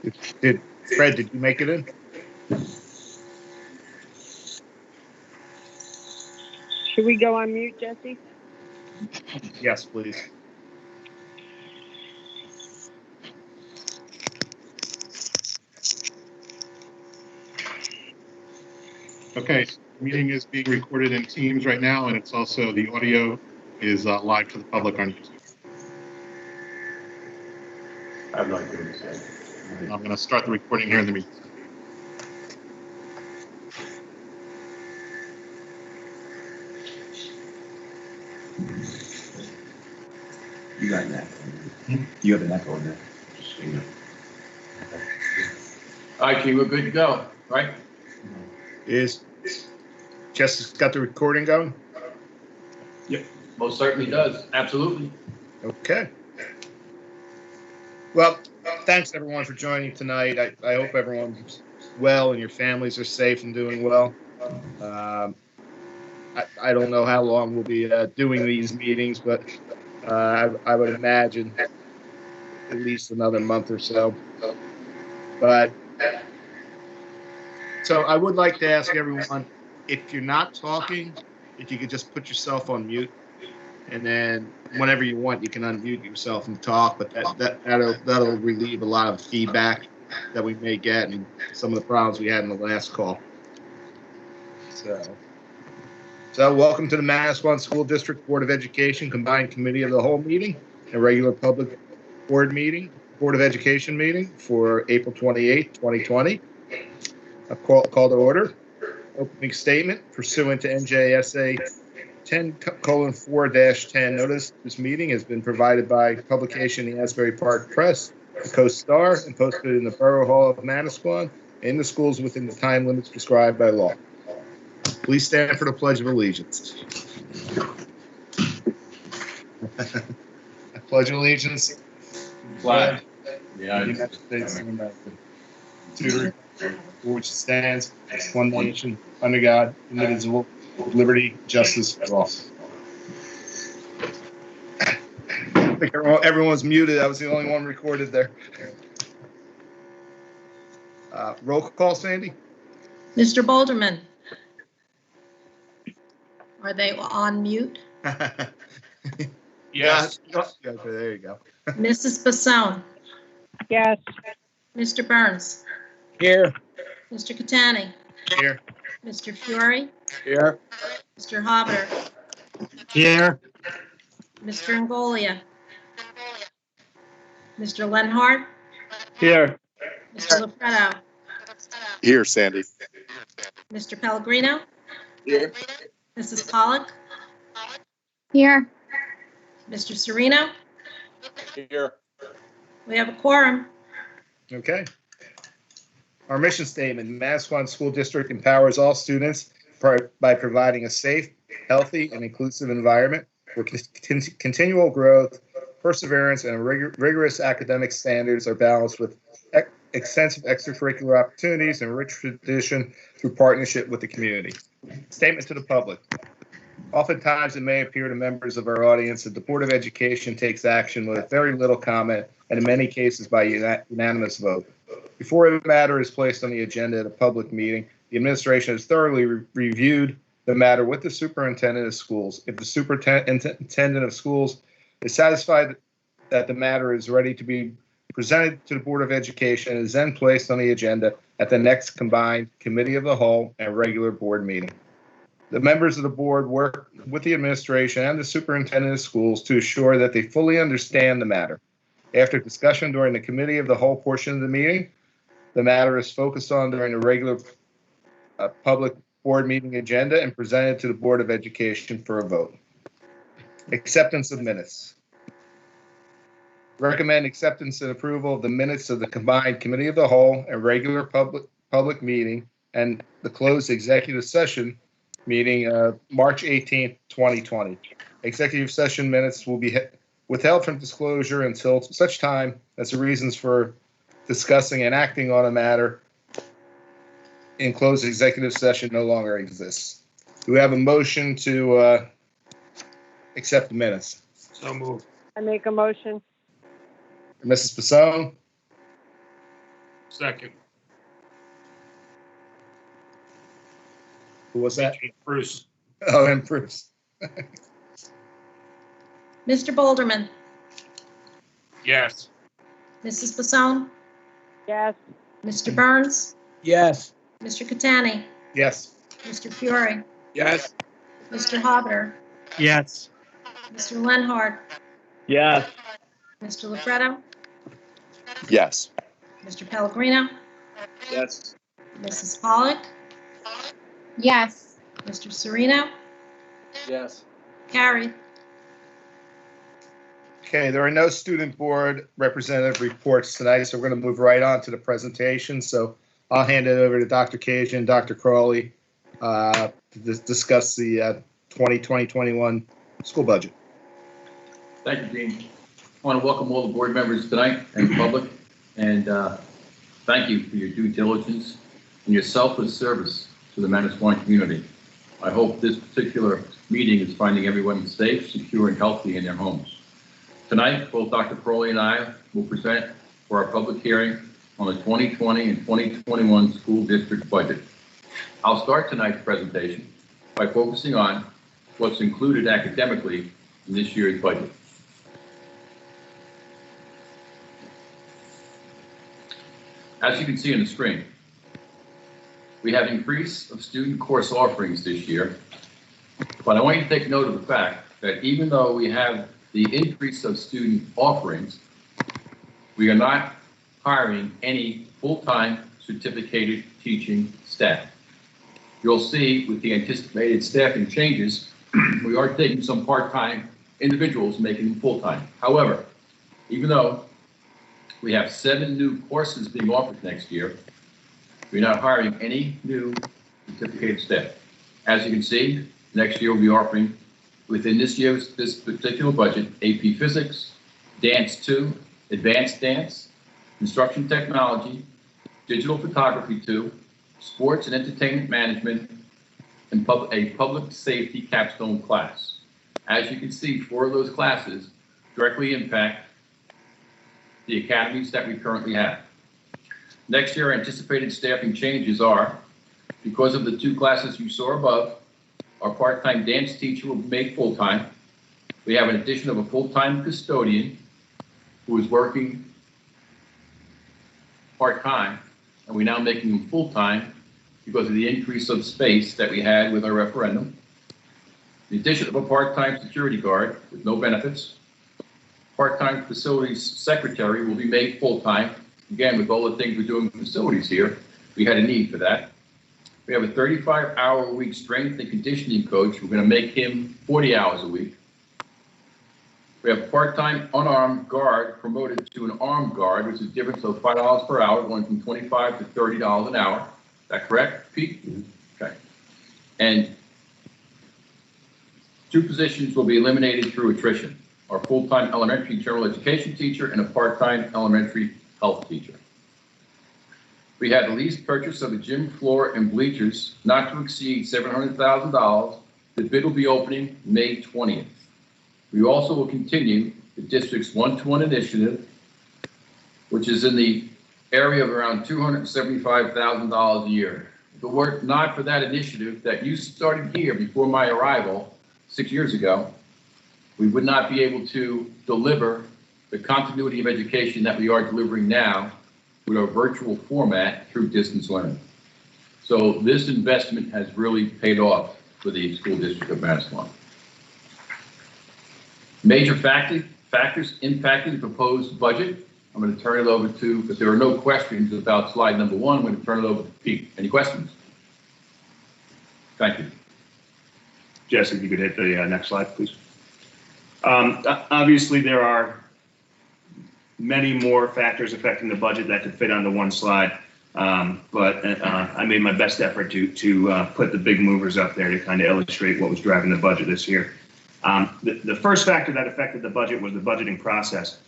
Did Fred, did you make it in? Should we go on mute, Jesse? Yes, please. Okay, the meeting is being recorded in Teams right now, and it's also, the audio is live to the public on YouTube. I'd like to say. I'm going to start the recording here in the meeting. You got an echo. You have an echo in there. Just so you know. All right, Key, we're good to go, right? Is Jessica's got the recording going? Most certainly does, absolutely. Okay. Well, thanks everyone for joining tonight. I hope everyone's well and your families are safe and doing well. I don't know how long we'll be doing these meetings, but I would imagine at least another month or so. But so I would like to ask everyone, if you're not talking, if you could just put yourself on mute, and then whenever you want, you can unmute yourself and talk. But that'll relieve a lot of feedback that we may get and some of the problems we had in the last call. So welcome to the Manasquan School District Board of Education Combined Committee of the Whole meeting, a regular public board of Education meeting for April 28, 2020. A call to order. Opening statement pursuant to NJSA 10:4-10 notice. This meeting has been provided by publication in the Asbury Park Press, the Coast Star, and posted in the Borough Hall of Manasquan in the schools within the time limits prescribed by law. Please stand for the Pledge of Allegiance. I pledge allegiance Flag. to the United States of America, to the republic for which it stands, one nation, under God, indivisible, with liberty, justice for all. I think everyone's muted. I was the only one recorded there. Roll call, Sandy? Mr. Boulderman. Are they on mute? Yes. Okay, there you go. Mrs. Basone. Yes. Mr. Burns. Here. Mr. Catani. Here. Mr. Fury. Here. Mr. Hobbiter. Here. Mr. Angolia. Mr. Lenhart. Here. Mr. Lafredo. Here, Sandy. Mr. Pellegrino. Here. Mrs. Pollock. Here. Mr. Sereno. Here. We have a quorum. Okay. Our mission statement: Manasquan School District empowers all students by providing a safe, healthy, and inclusive environment where continual growth, perseverance, and rigorous academic standards are balanced with extensive extracurricular opportunities and rich tradition through partnership with the community. Statement to the public. Oftentimes, it may appear to members of our audience that the Board of Education takes action with very little comment, and in many cases by unanimous vote. Before a matter is placed on the agenda at a public meeting, the administration has thoroughly reviewed the matter with the superintendent of schools. If the superintendent of schools is satisfied that the matter is ready to be presented to the Board of Education, it is then placed on the agenda at the next combined committee of the whole and regular board meeting. The members of the board work with the administration and the superintendent of schools to assure that they fully understand the matter. After discussion during the committee of the whole portion of the meeting, the matter is focused on during the regular public board meeting agenda and presented to the Board of Education for a vote. Acceptance of minutes. Recommend acceptance and approval of the minutes of the combined committee of the whole and regular public meeting and the closed executive session meeting March 18th, 2020. Executive session minutes will be withheld from disclosure until such time as the reasons for discussing and acting on a matter in closed executive session no longer exists. Do we have a motion to accept the minutes? So moved. I make a motion. Mrs. Pasone, Second. Who was that? Bruce. Oh, and Bruce. Mr. Boulderman, Yes. Mrs. Basone, Yes. Mr. Burns, Yes. Mr. Catani, Yes. Mr. Fiore, Yes. Mr. Hobbiter, Yes. Mr. Lenhard, Yes. Mr. Lefredo, Yes. Mr. Pellegrino, Yes. Mrs. Pollock, Yes. Mr. Sereno, Yes. carried. Okay, there are no student board representative reports tonight, so we're going to move right on to the presentation. So I'll hand it over to Dr. Cajun and Dr. Crawley to discuss the 2020-21 school budget. Thank you, Dean. I want to welcome all the board members tonight and the public, and thank you for your due diligence and your selfless service to the Manasquan community. I hope this particular meeting is finding everyone safe, secure, and healthy in their homes. Tonight, both Dr. Crowley and I will present for our public hearing on the 2020 and 2021 school district budget. I'll start tonight's presentation by focusing on what's included academically in this year's budget. As you can see on the screen, we have increase of student course offerings this year, but I want you to take note of the fact that even though we have the increase of student offerings, we are not hiring any full-time certificated teaching staff. You'll see with the anticipated staffing changes, we are taking some part-time individuals, making them full-time. However, even though we have 7 new courses being offered next year, we're not hiring any new certificated staff. As you can see, next year we'll be offering, within this particular budget, AP Physics, Dance 2, Advanced Dance, Instruction Technology, Digital Photography 2, Sports and Entertainment Management, and a Public Safety Capstone class. As you can see, 4 of those classes directly impact the academies that we currently have. Next year, anticipated staffing changes are, because of the 2 classes you saw above, our part-time dance teacher will be made full-time. We have an addition of a full-time custodian who is working part-time, and we're now making him full-time because of the increase of space that we had with our referendum. The addition of a part-time security guard with no benefits. Part-time facilities secretary will be made full-time. Again, with all the things we're doing with facilities here, we had a need for that. We have a 35-hour-a-week strength and conditioning coach. We're going to make him 40 hours a week. We have a part-time unarmed guard promoted to an armed guard, which is a difference of $5 per hour, going from $25 to $30 an hour. Is that correct, Pete? Okay. And 2 positions will be eliminated through attrition. Our full-time elementary general education teacher and a part-time elementary health teacher. We had the lease purchase of a gym floor and bleachers not to exceed $700,000. The bid will be opening May 20th. We also will continue the district's one-to-one initiative, which is in the area of around $275,000 a year. If it were not for that initiative that you started here before my arrival 6 years ago, we would not be able to deliver the continuity of education that we are delivering now with our virtual format through distance learning. So this investment has really paid off for the school district of Manasquan. Major factors impacting the proposed budget. I'm going to turn it over to, if there are no questions about slide number 1, I'm going to turn it over to Pete. Any questions? Thank you. Jesse, if you could hit the next slide, please. Obviously, there are many more factors affecting the budget that could fit onto one slide, but I made my best effort to put the big movers up there to kind of illustrate what was driving the budget this year. The first factor that affected the budget was the budgeting process.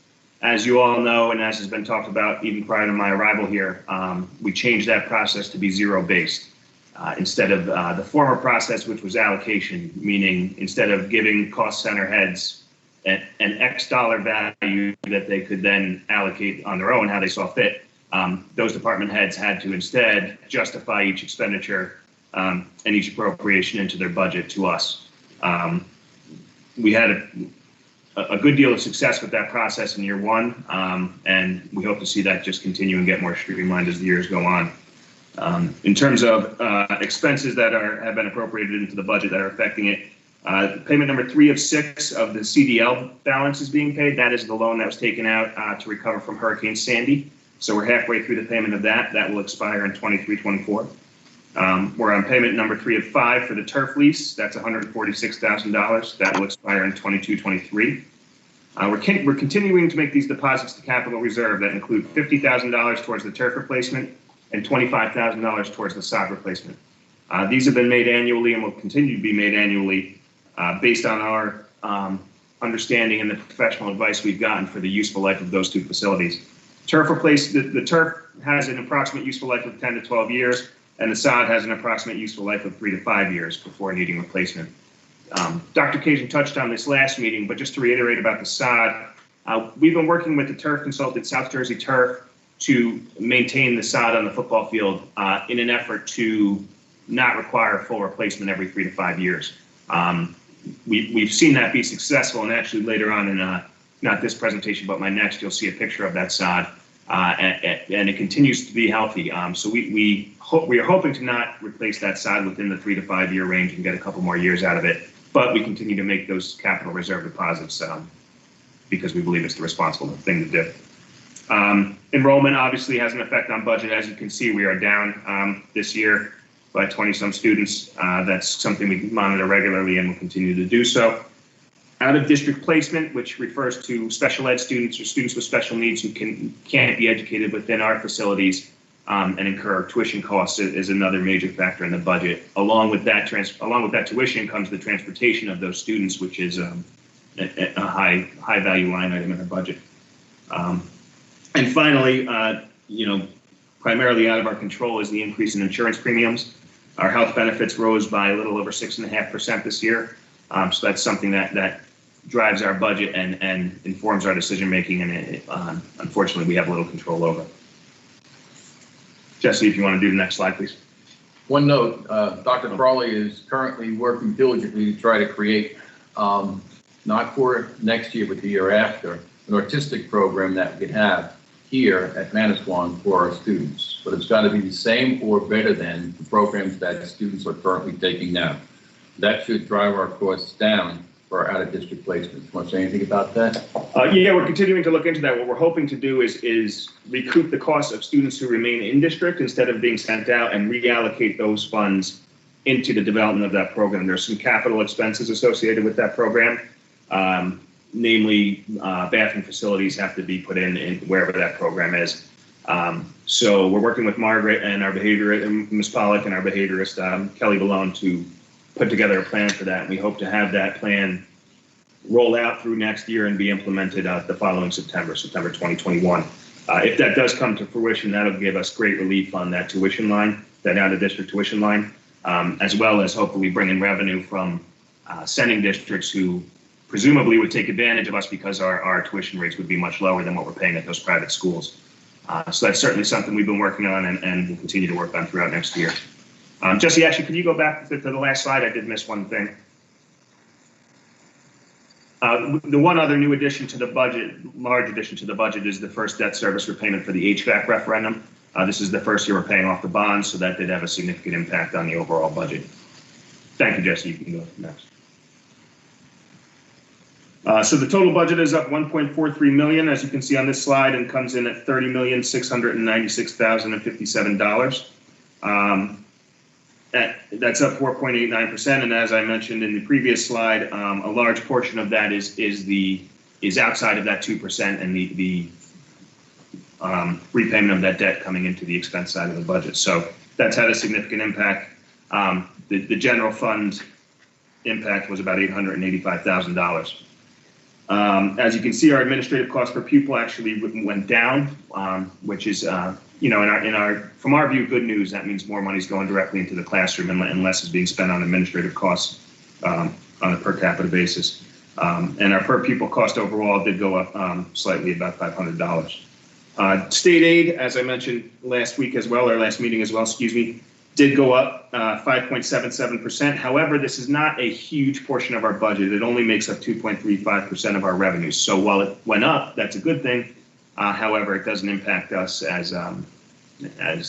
As you all know, and as has been talked about even prior to my arrival here, we changed that process to be zero-based. Instead of the former process, which was allocation, meaning instead of giving cost center heads an X dollar value that they could then allocate on their own how they saw fit, those department heads had to instead justify each expenditure and each appropriation into their budget to us. We had a good deal of success with that process in year one, and we hope to see that just continue and get more streamlined as the years go on. In terms of expenses that have been appropriated into the budget that are affecting it, payment number 3 of 6 of the CDL balance is being paid. That is the loan that was taken out to recover from Hurricane Sandy. So we're halfway through the payment of that. That will expire in 23-24. We're on payment number 3 of 5 for the turf lease. That's $146,000. That will expire in 22-23. We're continuing to make these deposits to capital reserve that include $50,000 towards the turf replacement and $25,000 towards the sod replacement. These have been made annually and will continue to be made annually based on our understanding and the professional advice we've gotten for the useful life of those 2 facilities. The turf has an approximate useful life of 10 to 12 years, and the sod has an approximate useful life of 3 to 5 years before needing replacement. Dr. Cajun touched on this last meeting, but just to reiterate about the sod, we've been working with the turf consultant, South Jersey Turf, to maintain the sod on the football field in an effort to not require a full replacement every 3 to 5 years. We've seen that be successful, and actually later on in not this presentation, but my next, you'll see a picture of that sod, and it continues to be healthy. So we are hoping to not replace that sod within the 3 to 5 year range and get a couple more years out of it, but we continue to make those capital reserve deposits because we believe it's the responsible thing to do. Enrollment obviously has an effect on budget. As you can see, we are down this year by 20-some students. That's something we monitor regularly and will continue to do so. Out-of-district placement, which refers to special ed students or students with special needs who can't be educated within our facilities and incur tuition costs, is another major factor in the budget. Along with that tuition comes the transportation of those students, which is a high value line item in our budget. And finally, primarily out of our control is the increase in insurance premiums. Our health benefits rose by a little over 6.5% this year. So that's something that drives our budget and informs our decision making, and unfortunately we have little control over. Jesse, if you want to do the next slide, please. One note, Dr. Crawley is currently working diligently to try to create, not for next year, but the year after, an artistic program that we could have here at Manasquan for our students. But it's got to be the same or better than the programs that students are currently taking now. That should drive our costs down for our out-of-district placements. Want to say anything about that? Yeah, we're continuing to look into that. What we're hoping to do is recoup the costs of students who remain in district instead of being sent out, and reallocate those funds into the development of that program. There's some capital expenses associated with that program. Namely, bathroom facilities have to be put in wherever that program is. So we're working with Margaret and our behaviorist, Ms. Pollack, and our behaviorist, Kelly Balone, to put together a plan for that. And we hope to have that plan roll out through next year and be implemented the following September 2021. If that does come to fruition, that'll give us great relief on that tuition line, that out-of-district tuition line, as well as hopefully bring in revenue from sending districts who presumably would take advantage of us because our tuition rates would be much lower than what we're paying at those private schools. So that's certainly something we've been working on and will continue to work on throughout next year. Jesse, actually, could you go back to the last slide? I did miss one thing. The one other new addition to the budget, large addition to the budget, is the first debt service repayment for the HVAC referendum. This is the first year we're paying off the bonds, so that did have a significant impact on the overall budget. Thank you, Jesse. You can go next. So the total budget is up $1.43 million, as you can see on this slide, and comes in at $30,696,057. That's up 4.89%, and as I mentioned in the previous slide, a large portion of that is outside of that 2% and the repayment of that debt coming into the expense side of the budget. So that's had a significant impact. The general fund impact was about $885,000. As you can see, our administrative cost per pupil actually went down, which is, from our view, good news. That means more money is going directly into the classroom and less is being spent on administrative costs on a per capita basis. And our per pupil cost overall did go up slightly, about $500. State aid, as I mentioned last week as well, or last meeting as well, excuse me, did go up 5.77%. However, this is not a huge portion of our budget. It only makes up 2.35% of our revenues. So while it went up, that's a good thing. However, it doesn't impact us as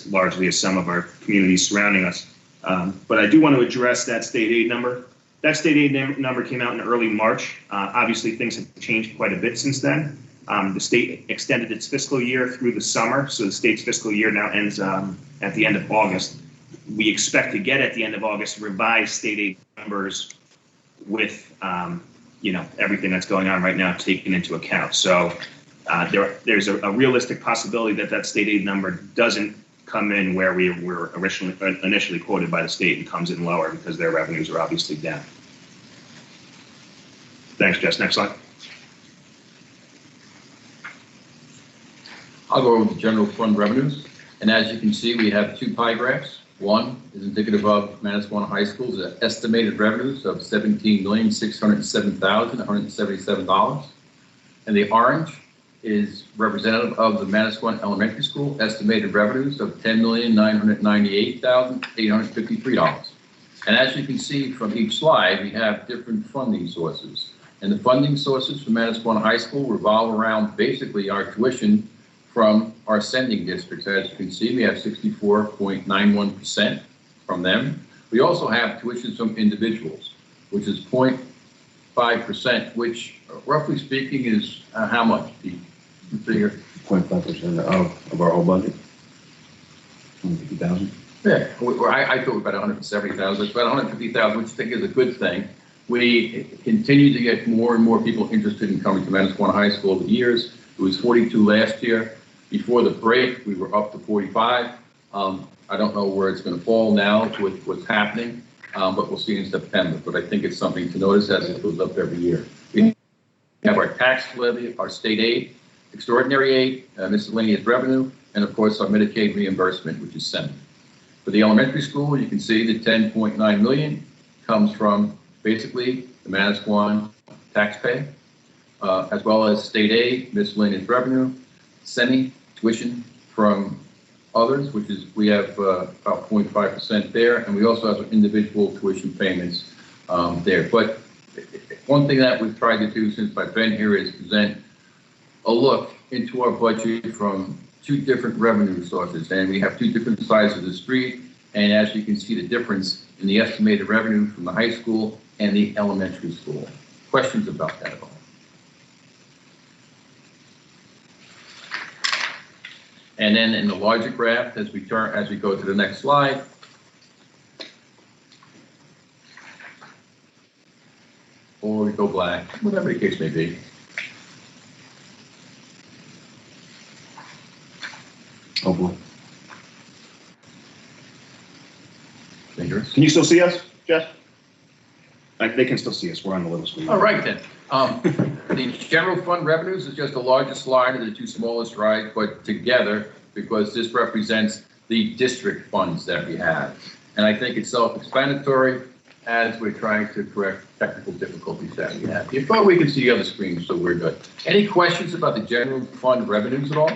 largely as some of our communities surrounding us. But I do want to address that state aid number. That state aid number came out in early March. Obviously, things have changed quite a bit since then. The state extended its fiscal year through the summer, so the state's fiscal year now ends at the end of August. We expect to get at the end of August revised state aid numbers with everything that's going on right now taken into account. So there's a realistic possibility that state aid number doesn't come in where we were initially quoted by the state and comes in lower because their revenues are obviously down. Thanks, Jess. Next slide. I'll go over the general fund revenues. And as you can see, we have two pie graphs. One is indicative of Manasquan High School's estimated revenues of $17,607,177. And the orange is representative of the Manasquan Elementary School estimated revenues of $10,998,853. And as you can see from each slide, we have different funding sources. And the funding sources for Manasquan High School revolve around basically our tuition from our sending districts. As you can see, we have 64.91% from them. We also have tuitions from individuals, which is 0.5%, which roughly speaking is how much? The figure? 0.5% of our whole budget. 150,000. Yeah, I thought about 170,000. It's about 150,000, which I think is a good thing. We continue to get more and more people interested in coming to Manasquan High School over the years. It was 42 last year. Before the break, we were up to 45. I don't know where it's going to fall now with what's happening, but we'll see in September. But I think it's something to notice as it goes up every year. We have our tax levy, our state aid, extraordinary aid, miscellaneous revenue, and of course our Medicaid reimbursement, which is $7. For the elementary school, you can see the $10.9 million comes from basically the Manasquan tax pay, as well as state aid, miscellaneous revenue, semi-tuition from others, which is, we have about 0.5% there, and we also have individual tuition payments there. But one thing that we've tried to do since I've been here is present a look into our budget from two different revenue sources, and we have two different sides of the street, and as you can see the difference in the estimated revenue from the high school and the elementary school. Questions about that at all? And then in the larger graph, as we go to the next slide, or we go black, whatever the case may be. Oh boy. Dangerous. Can you still see us, Jeff? They can still see us. We're on the little screen. All right then. The general fund revenues is just the largest slide of the two smallest slides, but together, because this represents the district funds that we have. And I think it's self-explanatory as we're trying to correct technical difficulties that we have here. But we can see the other screens, so we're good. Any questions about the general fund revenues at all?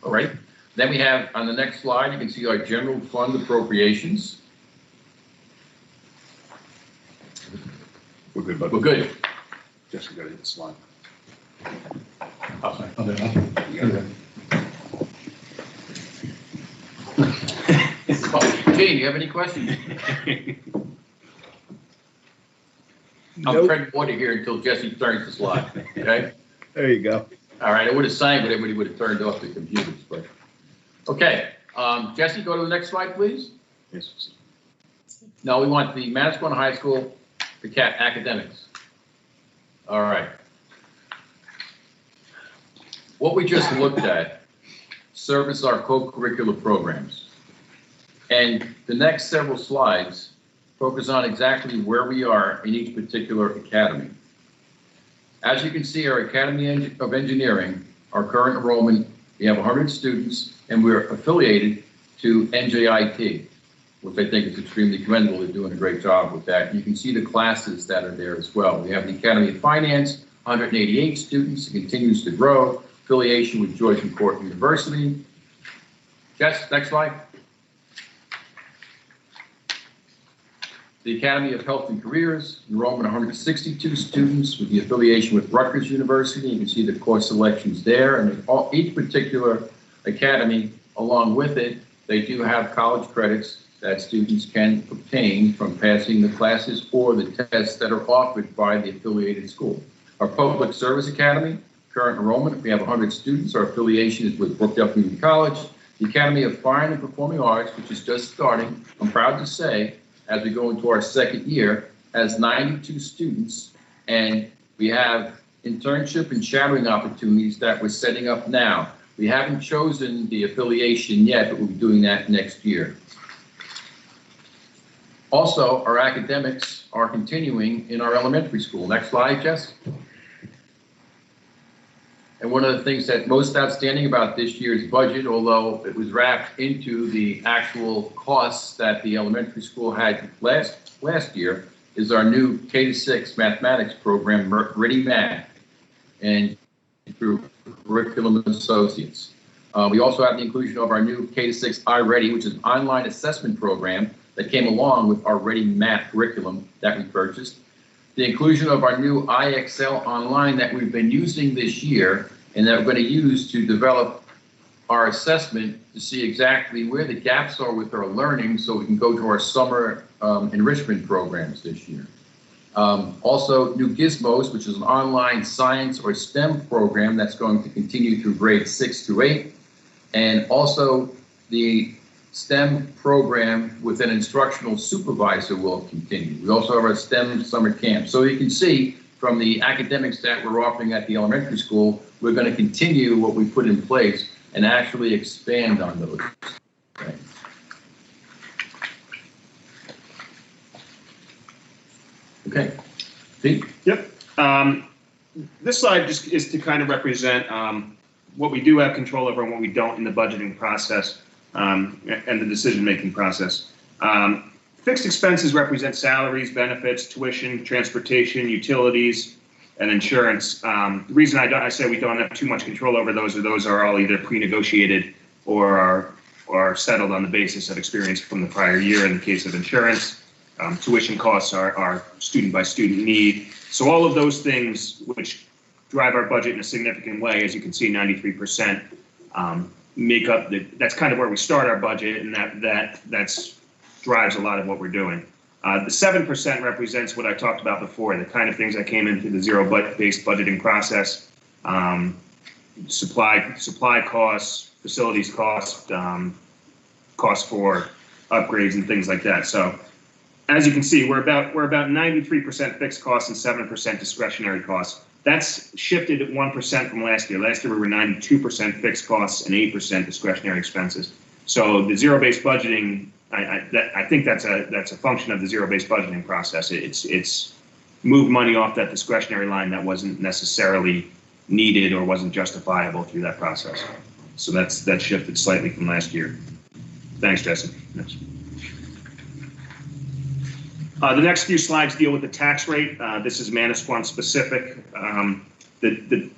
All right. Then we have, on the next slide, you can see our general fund appropriations. We're good, bud. We're good. Just got to hit the slide. Oh, sorry. Gene, you have any questions? I'm treading water here until Jesse turns the slide, okay? There you go. All right, I would have signed, but everybody would have turned off the computers, but. Okay, Jesse, go to the next slide, please. Yes. No, we want the Manasquan High School, the academics. All right. What we just looked at service our co-curricular programs. And the next several slides focus on exactly where we are in each particular academy. As you can see, our Academy of Engineering, our current enrollment, we have 100 students, and we're affiliated to NJIT. which I think is extremely commendable. They're doing a great job with that. You can see the classes that are there as well. We have the Academy of Finance, 188 students. It continues to grow. Affiliation with George and Court University. Jess, next slide. The Academy of Health and Careers, enrollment 162 students with the affiliation with Rutgers University. You can see the course selections there, and each particular academy, along with it, they do have college credits that students can obtain from passing the classes or the tests that are offered by the affiliated school. Our Public Service Academy, current enrollment, we have 100 students. Our affiliation is with Brookdale Community College. The Academy of Fine and Performing Arts, which is just starting, I'm proud to say, as we go into our second year, has 92 students, and we have internship and shadowing opportunities that we're setting up now. We haven't chosen the affiliation yet, but we'll be doing that next year. Also, our academics are continuing in our elementary school. Next slide, Jess. And one of the things that most outstanding about this year's budget, although it was wrapped into the actual costs that the elementary school had last year, is our new K-6 mathematics program, Ready Math, and through Curriculum Associates. We also have the inclusion of our new K-6 iReady, which is an online assessment program that came along with our Ready Math curriculum that we purchased. The inclusion of our new IXL Online that we've been using this year and that we're going to use to develop our assessment to see exactly where the gaps are with our learning so we can go to our summer enrichment programs this year. Also, new Gizmos, which is an online science or STEM program that's going to continue through grades 6 through 8. And also the STEM program with an instructional supervisor will continue. We also have our STEM summer camp. So you can see from the academics that we're offering at the elementary school, we're going to continue what we put in place and actually expand on those. Okay. Okay. Pete? Yep. This slide just is to kind of represent what we do have control over and what we don't in the budgeting process. And the decision-making process. Fixed expenses represent salaries, benefits, tuition, transportation, utilities, and insurance. The reason I say we don't have too much control over those are all either pre-negotiated or are settled on the basis of experience from the prior year. In the case of insurance, tuition costs are student by student need. So all of those things which drive our budget in a significant way, as you can see, 93%. Make up that's kind of where we start our budget, and that's drives a lot of what we're doing. The 7% represents what I talked about before, the kind of things that came into the zero-based budgeting process, supply costs, facilities costs, costs for upgrades and things like that. So as you can see, we're about 93% fixed costs and 7% discretionary costs. That's shifted 1% from last year. Last year we were 92% fixed costs and 8% discretionary expenses. So the zero-based budgeting, I think that's a function of the zero-based budgeting process. It's moved money off that discretionary line that wasn't necessarily needed or wasn't justifiable through that process. So that's shifted slightly from last year. Thanks, Jesse. Next. The next few slides deal with the tax rate. This is Manasquan specific. The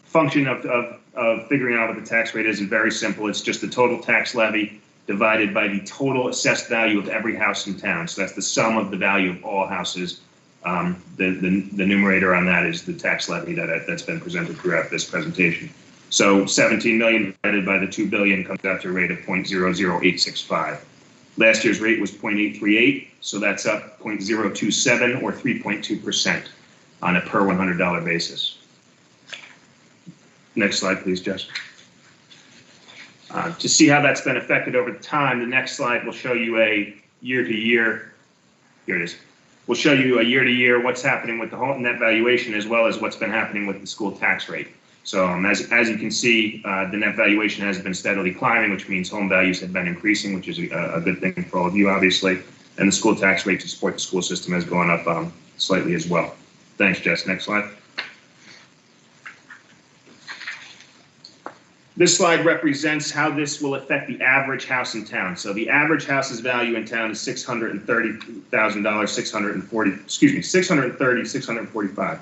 function of figuring out what the tax rate is very simple. It's just the total tax levy divided by the total assessed value of every house in town. So that's the sum of the value of all houses. The numerator on that is the tax levy that's been presented throughout this presentation. So 17 million divided by the 2 billion comes out to a rate of 0.00865. Last year's rate was 0.838, so that's up 0.027 or 3.2% on a per $100 basis. Next slide, please, Jess. To see how that's been affected over time, the next slide will show you a year-to-year. Here it is. We'll show you a year-to-year what's happening with the home net valuation as well as what's been happening with the school tax rate. So as you can see, the net valuation has been steadily climbing, which means home values have been increasing, which is a good thing for all of you, obviously. And the school tax rate to support the school system has gone up slightly as well. Thanks, Jess. Next slide. This slide represents how this will affect the average house in town. So the average house's value in town is $645.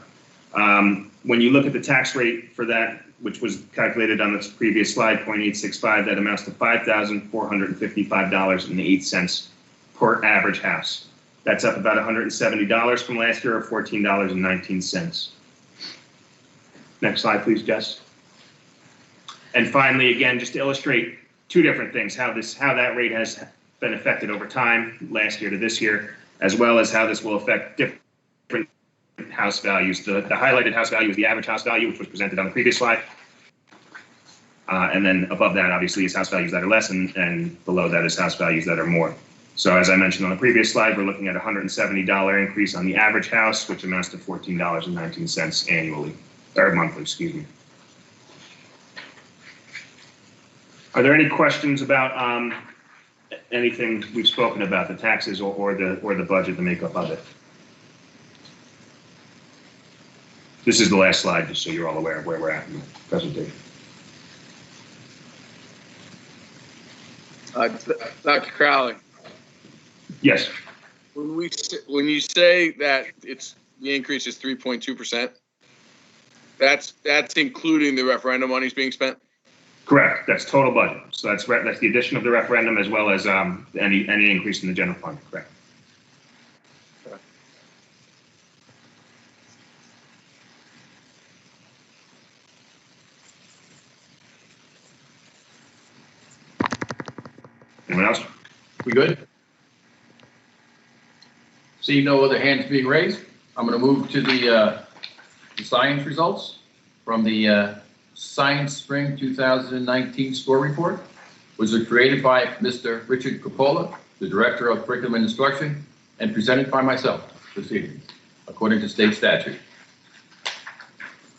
When you look at the tax rate for that, which was calculated on this previous slide, 0.865, that amounts to $5,455.08 per average house. That's up about $170 from last year, or $14.19. Next slide, please, Jess. And finally, again, just to illustrate two different things, how that rate has been affected over time, last year to this year, as well as how this will affect different house values. The highlighted house value is the average house value, which was presented on the previous slide. And then above that, obviously, is house values that are less, and below that is house values that are more. So as I mentioned on the previous slide, we're looking at a $170 increase on the average house, which amounts to $14.19 annually, or monthly, excuse me. Are there any questions about anything we've spoken about, the taxes or the budget, the makeup of it? This is the last slide, just so you're all aware of where we're at in the presentation. Dr. Crowley, Yes. when you say that the increase is 3.2%, that's including the referendum monies being spent? Correct. That's total budget. So that's the addition of the referendum, as well as any increase in the general fund. Correct. Anyone else? We good? See no other hands being raised. I'm going to move to the science results from the Science Spring 2019 score report. Was created by Mr. Richard Coppola, the Director of Curriculum and Instruction, and presented by myself this evening, according to state statute.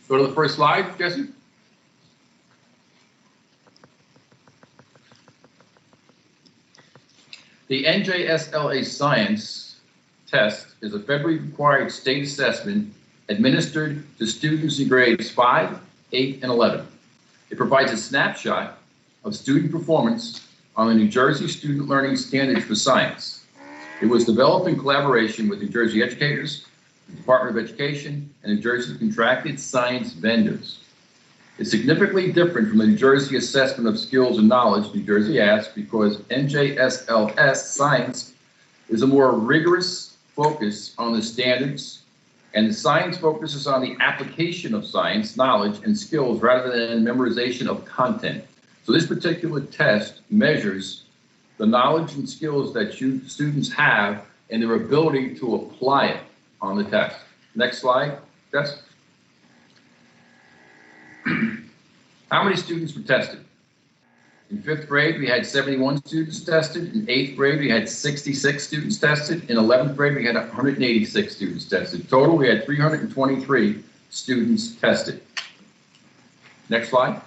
Go to the first slide, Jesse. The NJSLA Science Test is a federally required state assessment administered to students in grades 5, 8, and 11. It provides a snapshot of student performance on the New Jersey Student Learning Standards for Science. It was developed in collaboration with New Jersey educators, the Department of Education, and New Jersey contracted science vendors. It's significantly different from the New Jersey Assessment of Skills and Knowledge, New Jersey asks, because NJSLS Science is a more rigorous focus on the standards, and the science focuses on the application of science, knowledge, and skills rather than memorization of content. So this particular test measures the knowledge and skills that students have and their ability to apply it on the test. Next slide, Jess. How many students were tested? In 5th grade, we had 71 students tested. In 8th grade, we had 66 students tested. In 11th grade, we had 186 students tested. Total, we had 323 students tested. Next slide.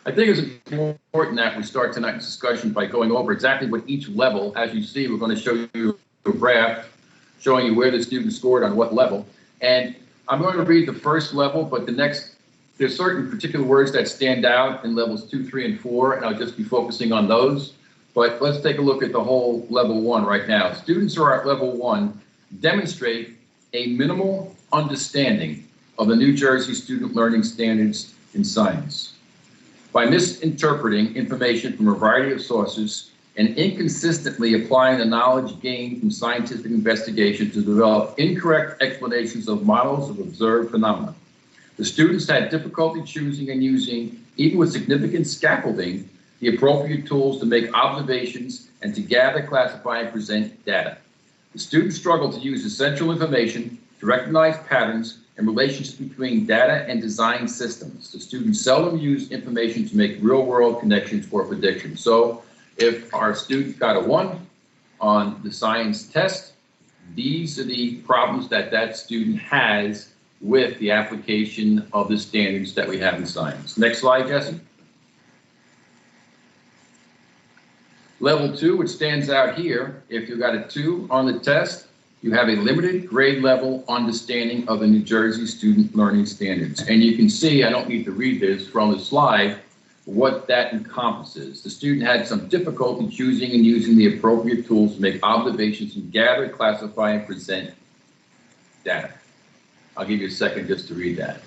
I think it's important that we start tonight's discussion by going over exactly what each level, as you see, we're going to show you a graph showing you where the students scored on what level. And I'm going to read the first level, but there's certain particular words that stand out in levels 2, 3, and 4, and I'll just be focusing on those. But let's take a look at the whole level 1 right now. Students who are at level 1 demonstrate a minimal understanding of the New Jersey Student Learning Standards in Science by misinterpreting information from a variety of sources and inconsistently applying the knowledge gained from scientific investigation to develop incorrect explanations of models of observed phenomena. The students had difficulty choosing and using, even with significant scaffolding, the appropriate tools to make observations and to gather, classify, and present data. The students struggled to use essential information to recognize patterns and relationships between data and design systems. The students seldom use information to make real-world connections or predictions. So if our student got a 1 on the science test, these are the problems that student has with the application of the standards that we have in science. Next slide, Jesse. Level 2, which stands out here, if you got a 2 on the test, you have a limited grade level understanding of the New Jersey student learning standards. And you can see, I don't need to read this from the slide, what that encompasses. The student had some difficulty choosing and using the appropriate tools to make observations and gather, classify, and present data. I'll give you a second just to read that.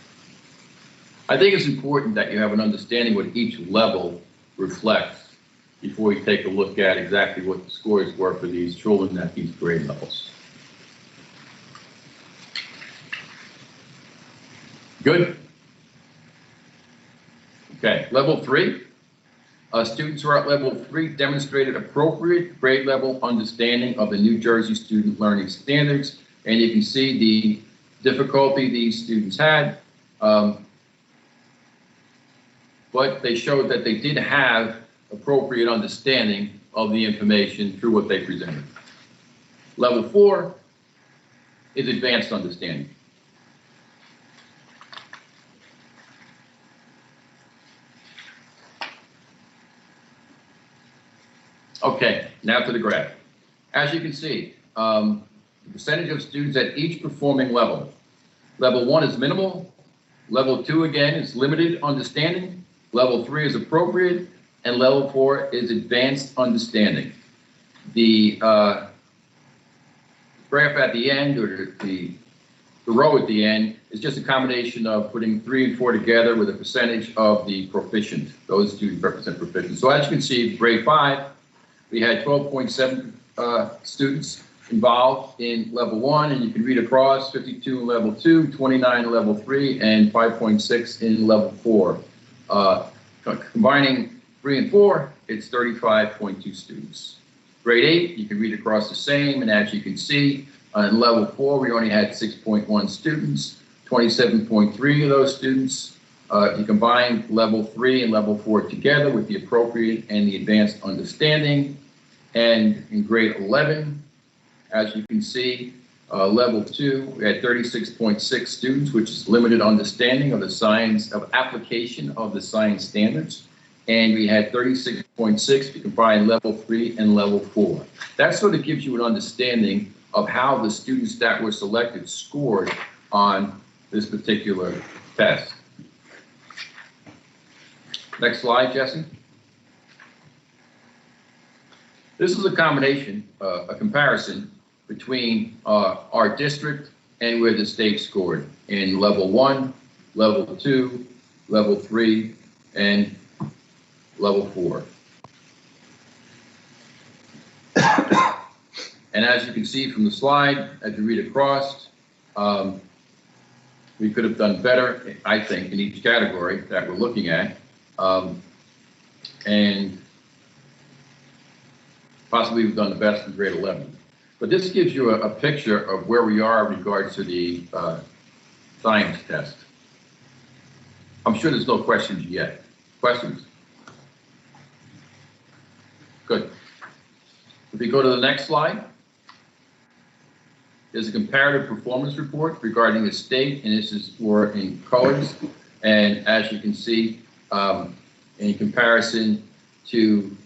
I think it's important that you have an understanding what each level reflects before you take a look at exactly what the scores were for these children at these grade levels. Good? Okay, level 3. Students who are at level 3 demonstrated appropriate grade level understanding of the New Jersey student learning standards. And you can see the difficulty these students had. But they showed that they did have appropriate understanding of the information through what they presented. Level 4 is advanced understanding. Okay, now to the graph. As you can see, the percentage of students at each performing level. Level 1 is minimal. Level 2, again, is limited understanding. Level 3 is appropriate. And level 4 is advanced understanding. The graph at the end, or the row at the end, is just a combination of putting 3 and 4 together with a percentage of the proficient. Those students represent proficient. So as you can see, grade 5, we had 12.7 students involved in level 1, and you can read across 52 in level 2, 29 in level 3, and 5.6 in level 4. Combining 3 and 4, it's 35.2 students. Grade 8, you can read across the same, and as you can see, in level 4, we only had 6.1 students, 27.3 of those students. You combine level 3 and level 4 together with the appropriate and the advanced understanding. And in grade 11, as you can see, level 2, we had 36.6 students, which is limited understanding of the science, of application of the science standards. And we had 36.6 to combine level 3 and level 4. That sort of gives you an understanding of how the students that were selected scored on this particular test. Next slide, Jesse. This is a combination, a comparison between our district and where the state scored in level 1, level 2, level 3, and level 4. And as you can see from the slide, as you read across, we could have done better, I think, in each category that we're looking at. And possibly we've done the best in grade 11. But this gives you a picture of where we are in regards to the science test. I'm sure there's no questions yet. Questions? Good. If we go to the next slide, there's a comparative performance report regarding the state, and this is for in colors. And as you can see, in comparison to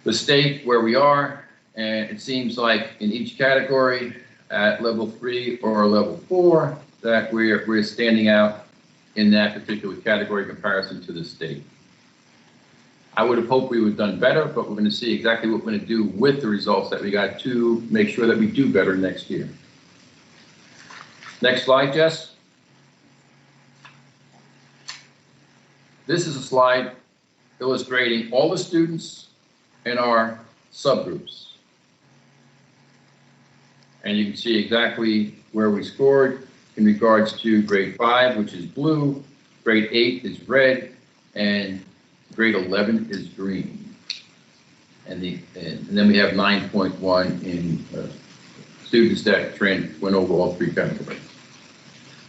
the state where we are, and it seems like in each category at level 3 or level 4 that we're standing out in that particular category in comparison to the state. I would have hoped we would have done better, but we're going to see exactly what we're going to do with the results that we got to make sure that we do better next year. Next slide, Jess. This is a slide illustrating all the students in our subgroups. And you can see exactly where we scored in regards to grade 5, which is blue, grade 8 is red, and grade 11 is green. And then we have 9.1 in students that went over all 3 categories.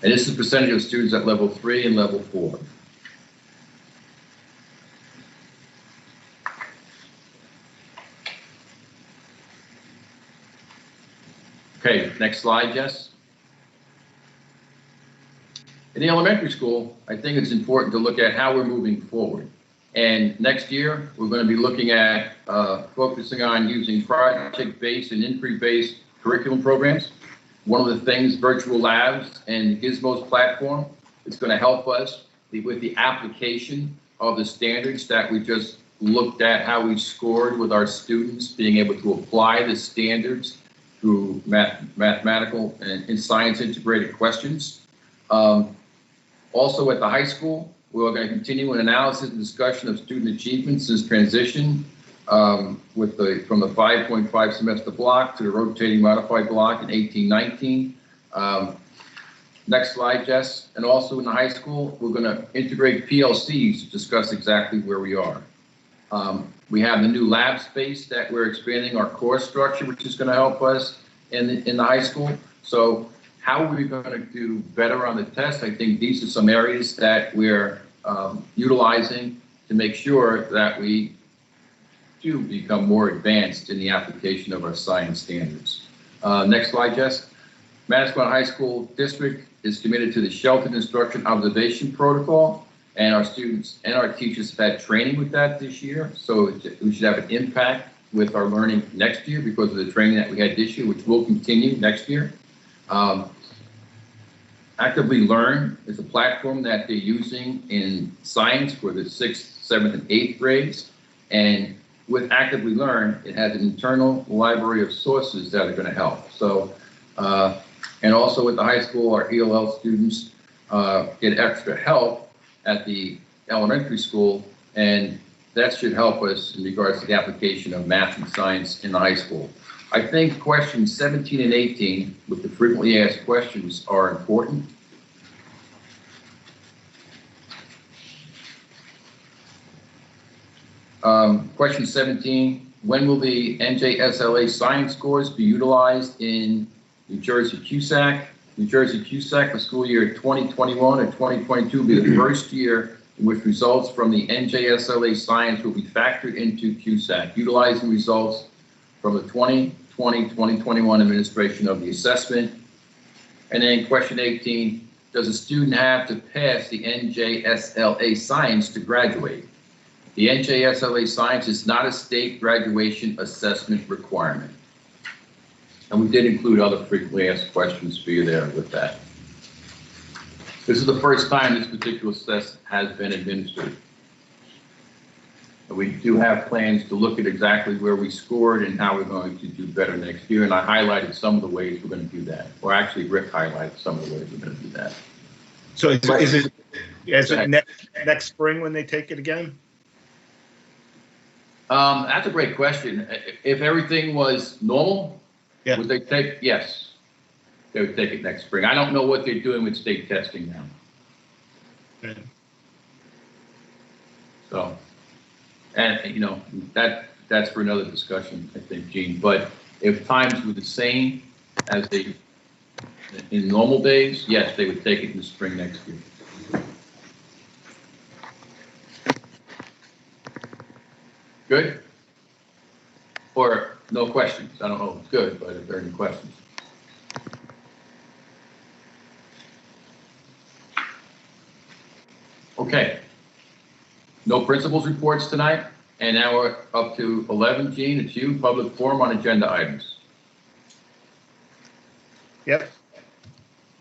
And this is the percentage of students at level 3 and level 4. Okay, next slide, Jess. In the elementary school, I think it's important to look at how we're moving forward. And next year, we're going to be looking at focusing on using project-based and inquiry-based curriculum programs. One of the things, virtual labs and Gizmo's platform is going to help us with the application of the standards that we just looked at, how we scored with our students, being able to apply the standards through mathematical and science integrated questions. Also at the high school, we're going to continue an analysis and discussion of student achievement since transition from the 5.5 semester block to the rotating modified block in 18-19. Next slide, Jess. And also in the high school, we're going to integrate PLCs to discuss exactly where we are. We have the new lab space that we're expanding our course structure, which is going to help us in the high school. So how are we going to do better on the test? I think these are some areas that we're utilizing to make sure that we do become more advanced in the application of our science standards. Next slide, Jess. Manasquan High School District is committed to the Sheltered Instruction Observation Protocol, and our students and our teachers have had training with that this year, so we should have an impact with our learning next year because of the training that we had this year, which will continue next year. Actively Learn is a platform that they're using in science for the 6th, 7th, and 8th grades, and with Actively Learn, it has an internal library of sources that are going to help. So, and also with the high school, our ELL students get extra help at the elementary school, and that should help us in regards to the application of math and science in the high school. I think questions 17 and 18 with the frequently asked questions are important. Question 17, when will the NJSLA science scores be utilized in New Jersey CUSAC? New Jersey CUSAC for school year 2021 and 2022 will be the first year in which results from the NJSLA science will be factored into CUSAC, utilizing results from the 2020-2021 administration of the assessment. And then question 18, does a student have to pass the NJSLA science to graduate? The NJSLA science is not a state graduation assessment requirement. And we did include other frequently asked questions for you there with that. This is the first time this particular test has been administered. And we do have plans to look at exactly where we scored and how we're going to do better next year. And I highlighted some of the ways we're going to do that. Or actually, Rick highlighted some of the ways we're going to do that. So is it next spring when they take it again? That's a great question. If everything was normal, yeah. Would they take? Yes, they would take it next spring. I don't know what they're doing with state testing now. Okay. So, and you know, that's for another discussion, I think, Gene. But if times were the same as they in normal days, yes, they would take it in the spring next year. Good? Or no questions? I don't know if it's good, but if there are any questions. Okay. No principals reports tonight. And now we're up to 11, Gene. It's you, public forum on agenda items. Yep.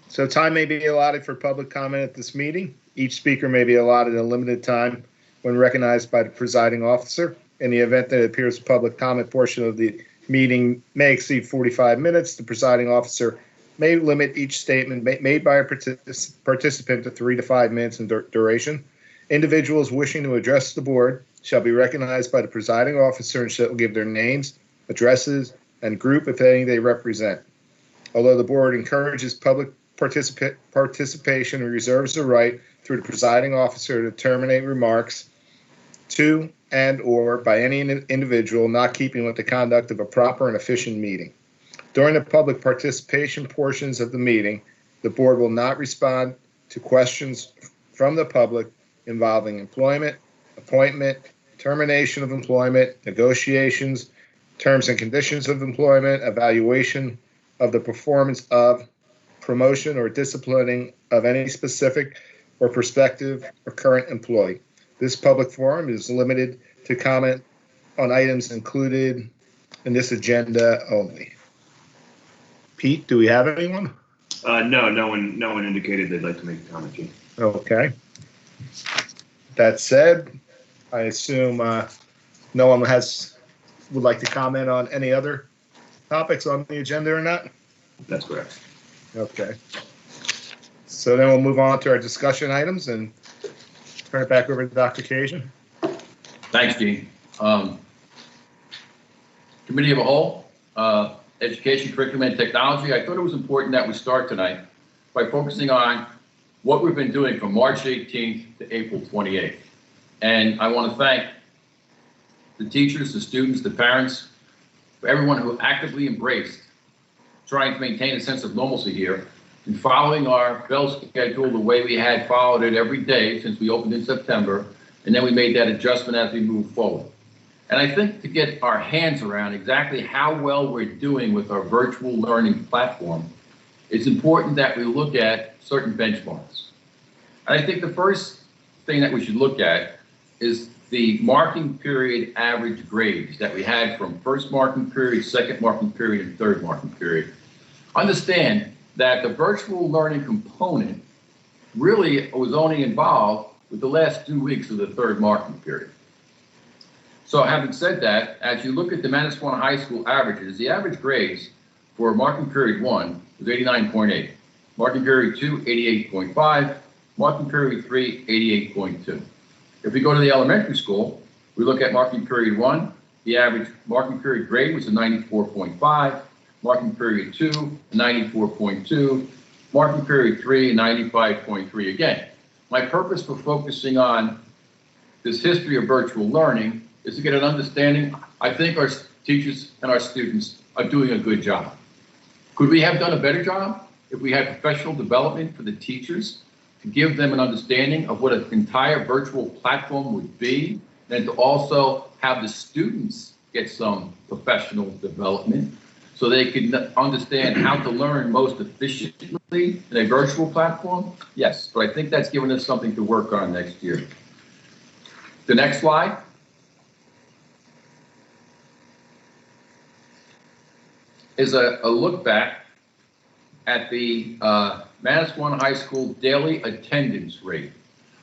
So time may be allotted for public comment at this meeting. Each speaker may be allotted a limited time when recognized by the presiding officer. In the event that it appears the public comment portion of the meeting may exceed 45 minutes, the presiding officer may limit each statement made by a participant to 3 to 5 minutes in duration. Individuals wishing to address the board shall be recognized by the presiding officer and shall give their names, addresses, and group, if any, they represent. Although the board encourages public participation and reserves the right through the presiding officer to terminate remarks to and or by any individual not keeping with the conduct of a proper and efficient meeting. During the public participation portions of the meeting, the board will not respond to questions from the public involving employment, appointment, termination of employment, negotiations, terms and conditions of employment, evaluation of the performance of, promotion or disciplining of any specific or prospective or current employee. This public forum is limited to comment on items included in this agenda only. Pete, do we have anyone? No, no one indicated they'd like to make a comment, Gene. Okay. That said, I assume no one would like to comment on any other topics on the agenda or not? That's correct. Okay. So then we'll move on to our discussion items and turn it back over to Dr. Cajun. Thanks, Gene. Committee of a whole, Education, Curriculum, and Technology. I thought it was important that we start tonight by focusing on what we've been doing from March 18th to April 28th. And I want to thank the teachers, the students, the parents, for everyone who actively embraced trying to maintain a sense of normalcy here and following our bell schedule the way we had followed it every day since we opened in September. And then we made that adjustment as we moved forward. And I think to get our hands around exactly how well we're doing with our virtual learning platform, it's important that we look at certain benchmarks. And I think the first thing that we should look at is the marking period average grades that we had from first marking period, second marking period, and third marking period. Understand that the virtual learning component really was only involved with the last 2 weeks of the third marking period. So having said that, as you look at the Manasquan High School averages, the average grades for marking period 1 was 89.8, marking period 2, 88.5, marking period 3, 88.2. If we go to the elementary school, we look at marking period 1, the average marking period grade was a 94.5, marking period 2, a 94.2, marking period 3, a 95.3 again. My purpose for focusing on this history of virtual learning is to get an understanding. I think our teachers and our students are doing a good job. Could we have done a better job if we had professional development for the teachers to give them an understanding of what an entire virtual platform would be, and to also have the students get some professional development so they can understand how to learn most efficiently in a virtual platform? Yes, but I think that's given us something to work on next year. The next slide. Is a look back at the Manasquan High School daily attendance rate.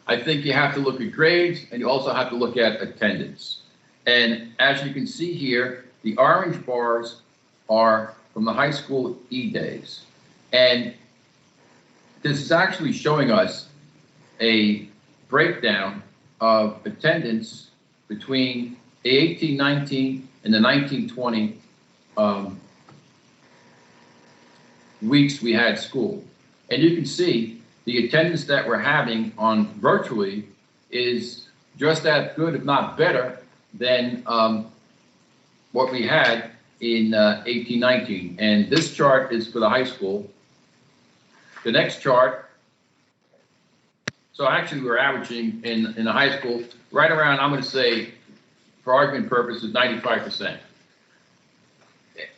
I think you have to look at grades and you also have to look at attendance. And as you can see here, the orange bars are from the high school E-days. And this is actually showing us a breakdown of attendance between the 18-19 and the 19-20 weeks we had school. And you can see the attendance that we're having on virtually is just as good, if not better, than what we had in 18-19. And this chart is for the high school. The next chart, so actually we're averaging in the high school right around, I'm going to say, for argument purposes, 95%.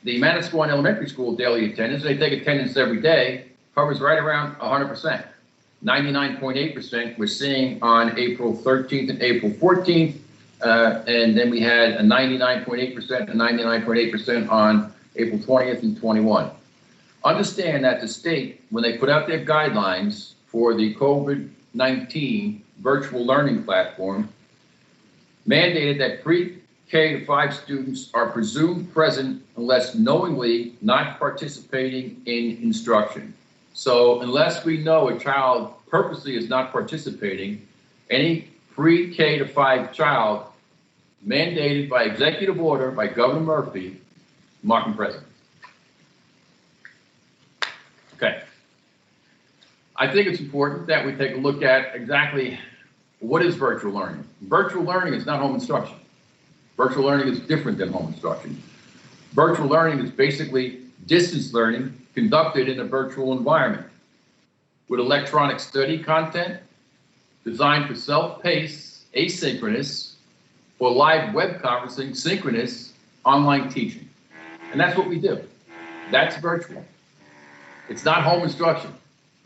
The Manasquan Elementary School daily attendance, they take attendance every day, hovers right around 100%. 99.8% we're seeing on April 13th and April 14th, and then we had a 99.8% and 99.8% on April 20th and 21. Understand that the state, when they put out their guidelines for the COVID-19 virtual learning platform, mandated that pre-K to 5 students are presumed present unless knowingly not participating in instruction. So unless we know a child purposely is not participating, any pre-K to 5 child mandated by executive order by Governor Murphy, mark them present. Okay. I think it's important that we take a look at exactly what is virtual learning. Virtual learning is not home instruction. Virtual learning is different than home instruction. Virtual learning is basically distance learning conducted in a virtual environment with electronic study content designed for self-paced, asynchronous, or live web conferencing, synchronous online teaching. And that's what we do. That's virtual. It's not home instruction.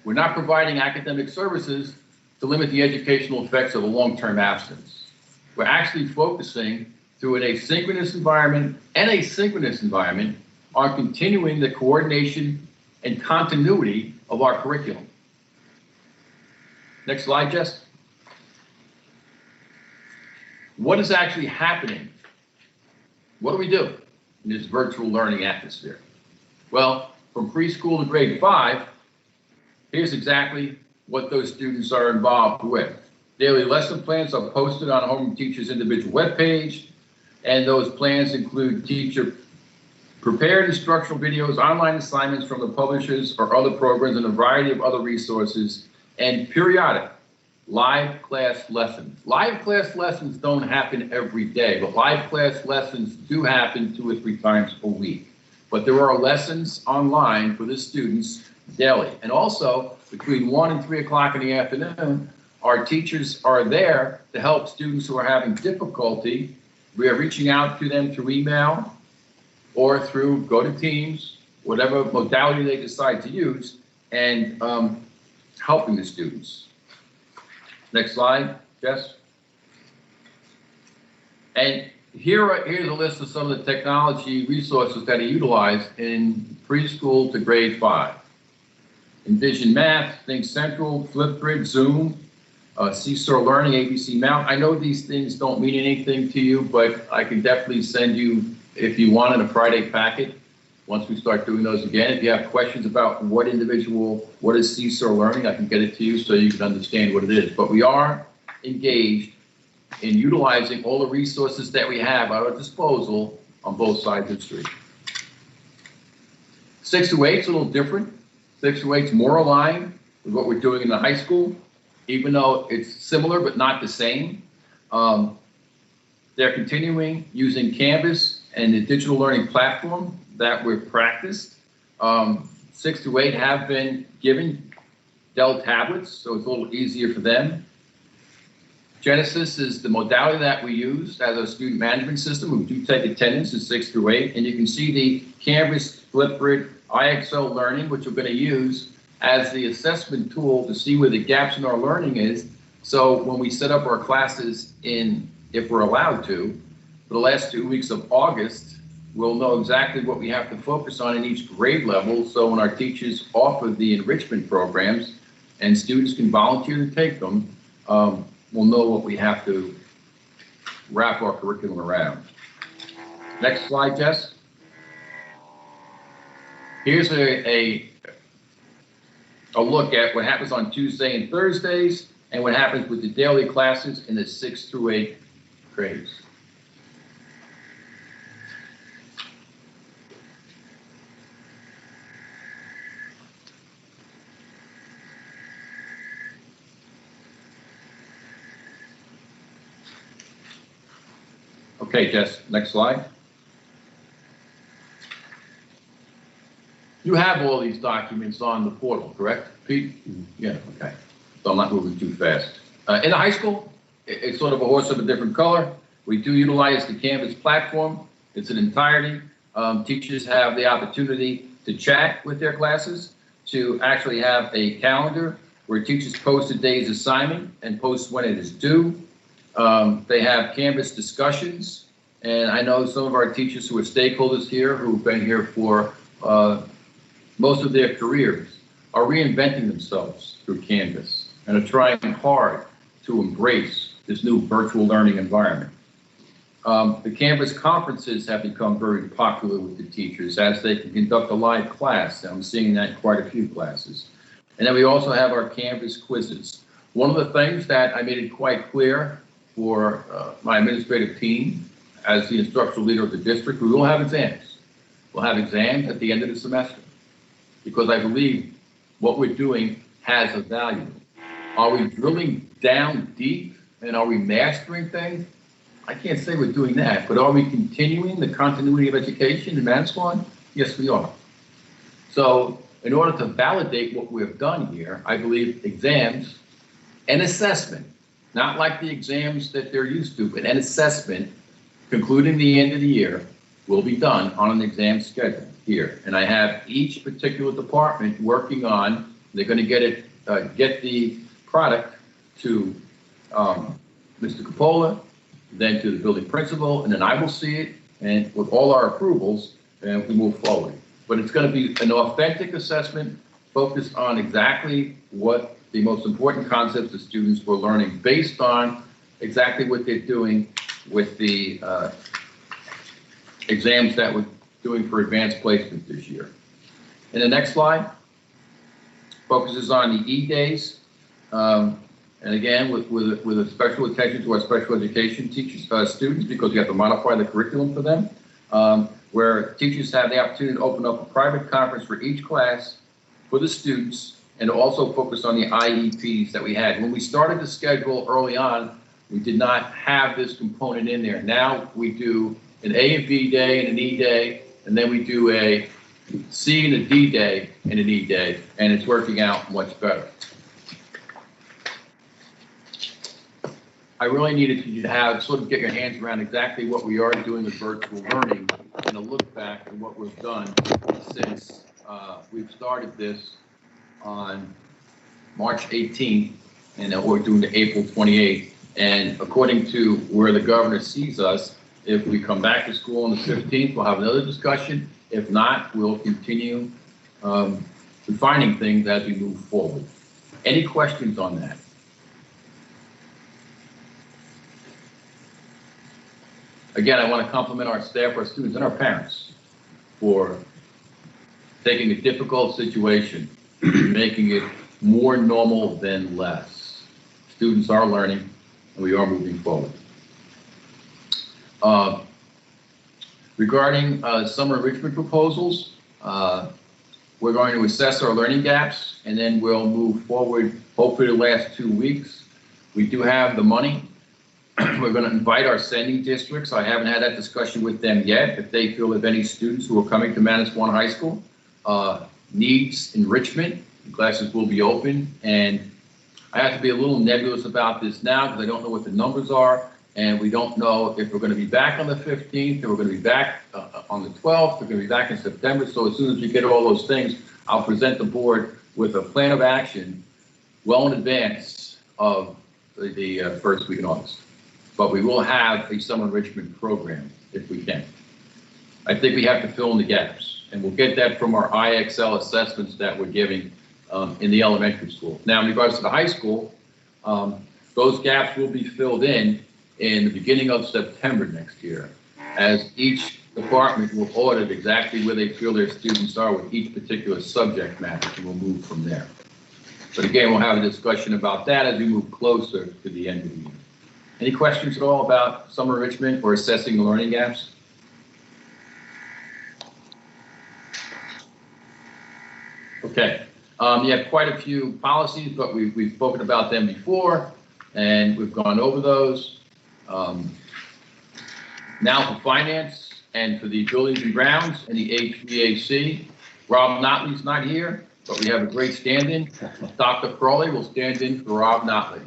We're not providing academic services to limit the educational effects of a long-term absence. We're actually focusing through an asynchronous environment and a synchronous environment on continuing the coordination and continuity of our curriculum. Next slide, Jess. What is actually happening? What do we do in this virtual learning atmosphere? Well, from preschool to grade 5, here's exactly what those students are involved with. Daily lesson plans are posted on Home Teacher's individual webpage, and those plans include teacher prepared instructional videos, online assignments from the publishers or other programs, and a variety of other resources, and periodic live class lessons. Live class lessons don't happen every day, but live class lessons do happen 2 or 3 times a week. But there are lessons online for the students daily. And also, between 1 and 3 o'clock in the afternoon, our teachers are there to help students who are having difficulty. We are reaching out to them through email or through go to Teams, whatever modality they decide to use, and helping the students. Next slide, Jess. And here's a list of some of the technology resources that are utilized in preschool to grade 5. Envision Math, Think Central, Flipgrid, Zoom, Seesaw Learning, ABC Mount. I know these things don't mean anything to you, but I can definitely send you, if you want, in a Friday packet, once we start doing those again. If you have questions about what is Seesaw Learning, I can get it to you so you can understand what it is. But we are engaged in utilizing all the resources that we have at our disposal on both sides of the street. 6 to 8 is a little different. 6 to 8 is more aligned with what we're doing in the high school, even though it's similar but not the same. They're continuing using Canvas and the digital learning platform that we've practiced. 6 to 8 have been given Dell tablets, so it's a little easier for them. Genesis is the modality that we use as a student management system. We do take attendance in 6 through 8, and you can see the Canvas, Flipgrid, IXL Learning, which we're going to use as the assessment tool to see where the gaps in our learning is. So when we set up our classes if we're allowed to, for the last 2 weeks of August, we'll know exactly what we have to focus on in each grade level. So when our teachers offer the enrichment programs and students can volunteer to take them, we'll know what we have to wrap our curriculum around. Next slide, Jess. Here's a look at what happens on Tuesday and Thursdays and what happens with the daily classes in the 6 through 8 grades. Okay, Jess, next slide. You have all these documents on the portal, correct, Pete? Yeah, okay. So I'm not moving too fast. In the high school, it's sort of a horse of a different color. We do utilize the Canvas platform. It's an entirety. Teachers have the opportunity to chat with their classes, to actually have a calendar where teachers post a day's assignment and post when it is due. They have Canvas discussions, and I know some of our teachers who are stakeholders here who've been here for most of their careers are reinventing themselves through Canvas and are trying hard to embrace this new virtual learning environment. The Canvas conferences have become very popular with the teachers as they can conduct a live class. I'm seeing that in quite a few classes. And then we also have our Canvas quizzes. One of the things that I made it quite clear for my administrative team as the instructional leader of the district, we will have exams. We'll have exams at the end of the semester because I believe what we're doing has a value. Are we drilling down deep and are we mastering things? I can't say we're doing that, but are we continuing the continuity of education in Manasquan? Yes, we are. So in order to validate what we've done here, I believe exams and assessment, not like the exams that they're used to, but an assessment concluding the end of the year will be done on an exam schedule here. And I have each particular department working on, they're going to get the product to Mr. Coppola, then to the building principal, and then I will see it, and with all our approvals, and we move forward. But it's going to be an authentic assessment focused on exactly what the most important concepts the students were learning based on exactly what they're doing with the exams that we're doing for advanced placement this year. And the next slide focuses on the E-days. And again, with a special attention to our special education teachers, students, because we have to modify the curriculum for them, where teachers have the opportunity to open up a private conference for each class for the students, and also focus on the IEPs that we had. When we started the schedule early on, we did not have this component in there. Now we do an A and B day and an E day, and then we do a C and a D day and an E day, and it's working out much better. I really needed you to have sort of get your hands around exactly what we are doing with virtual learning and a look back at what we've done since we've started this on March 18th, and we're doing to April 28th. And according to where the governor sees us, if we come back to school on the 15th, we'll have another discussion. If not, we'll continue refining things as we move forward. Any questions on that? Again, I want to compliment our staff, our students, and our parents for taking a difficult situation, making it more normal than less. Students are learning, and we are moving forward. Regarding summer enrichment proposals, we're going to assess our learning gaps, and then we'll move forward, hopefully the last 2 weeks. We do have the money. We're going to invite our sending districts. I haven't had that discussion with them yet. If they feel if any students who are coming to Manasquan High School needs enrichment, the classes will be open. And I have to be a little nebulous about this now because I don't know what the numbers are. And we don't know if we're going to be back on the 15th, or we're going to be back on the 12th, we're going to be back in September. So as soon as we get all those things, I'll present the board with a plan of action well in advance of the first week in August. But we will have a summer enrichment program if we can. I think we have to fill in the gaps, and we'll get that from our IXL assessments that we're giving in the elementary school. Now, in regards to the high school, those gaps will be filled in the beginning of September next year, as each department will audit exactly where they feel their students are with each particular subject matter, and we'll move from there. But again, we'll have a discussion about that as we move closer to the end of the year. Any questions at all about summer enrichment or assessing the learning gaps? Okay, you have quite a few policies, but we've spoken about them before, and we've gone over those. Now for finance and for the buildings and grounds and the HVAC, Rob Notley's not here, but we have a great stand-in. Dr. Crowley will stand in for Rob Notley.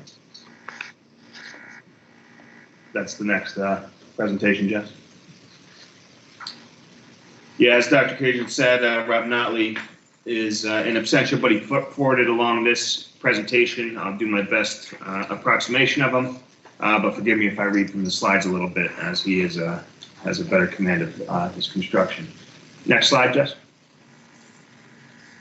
That's the next presentation, Jess. Yeah, as Dr. Cajun said, Rob Notley is in absentia, but he forwarded along this presentation. I'll do my best approximation of him, but forgive me if I read from the slides a little bit, as he is has a better command of his construction. Next slide, Jess.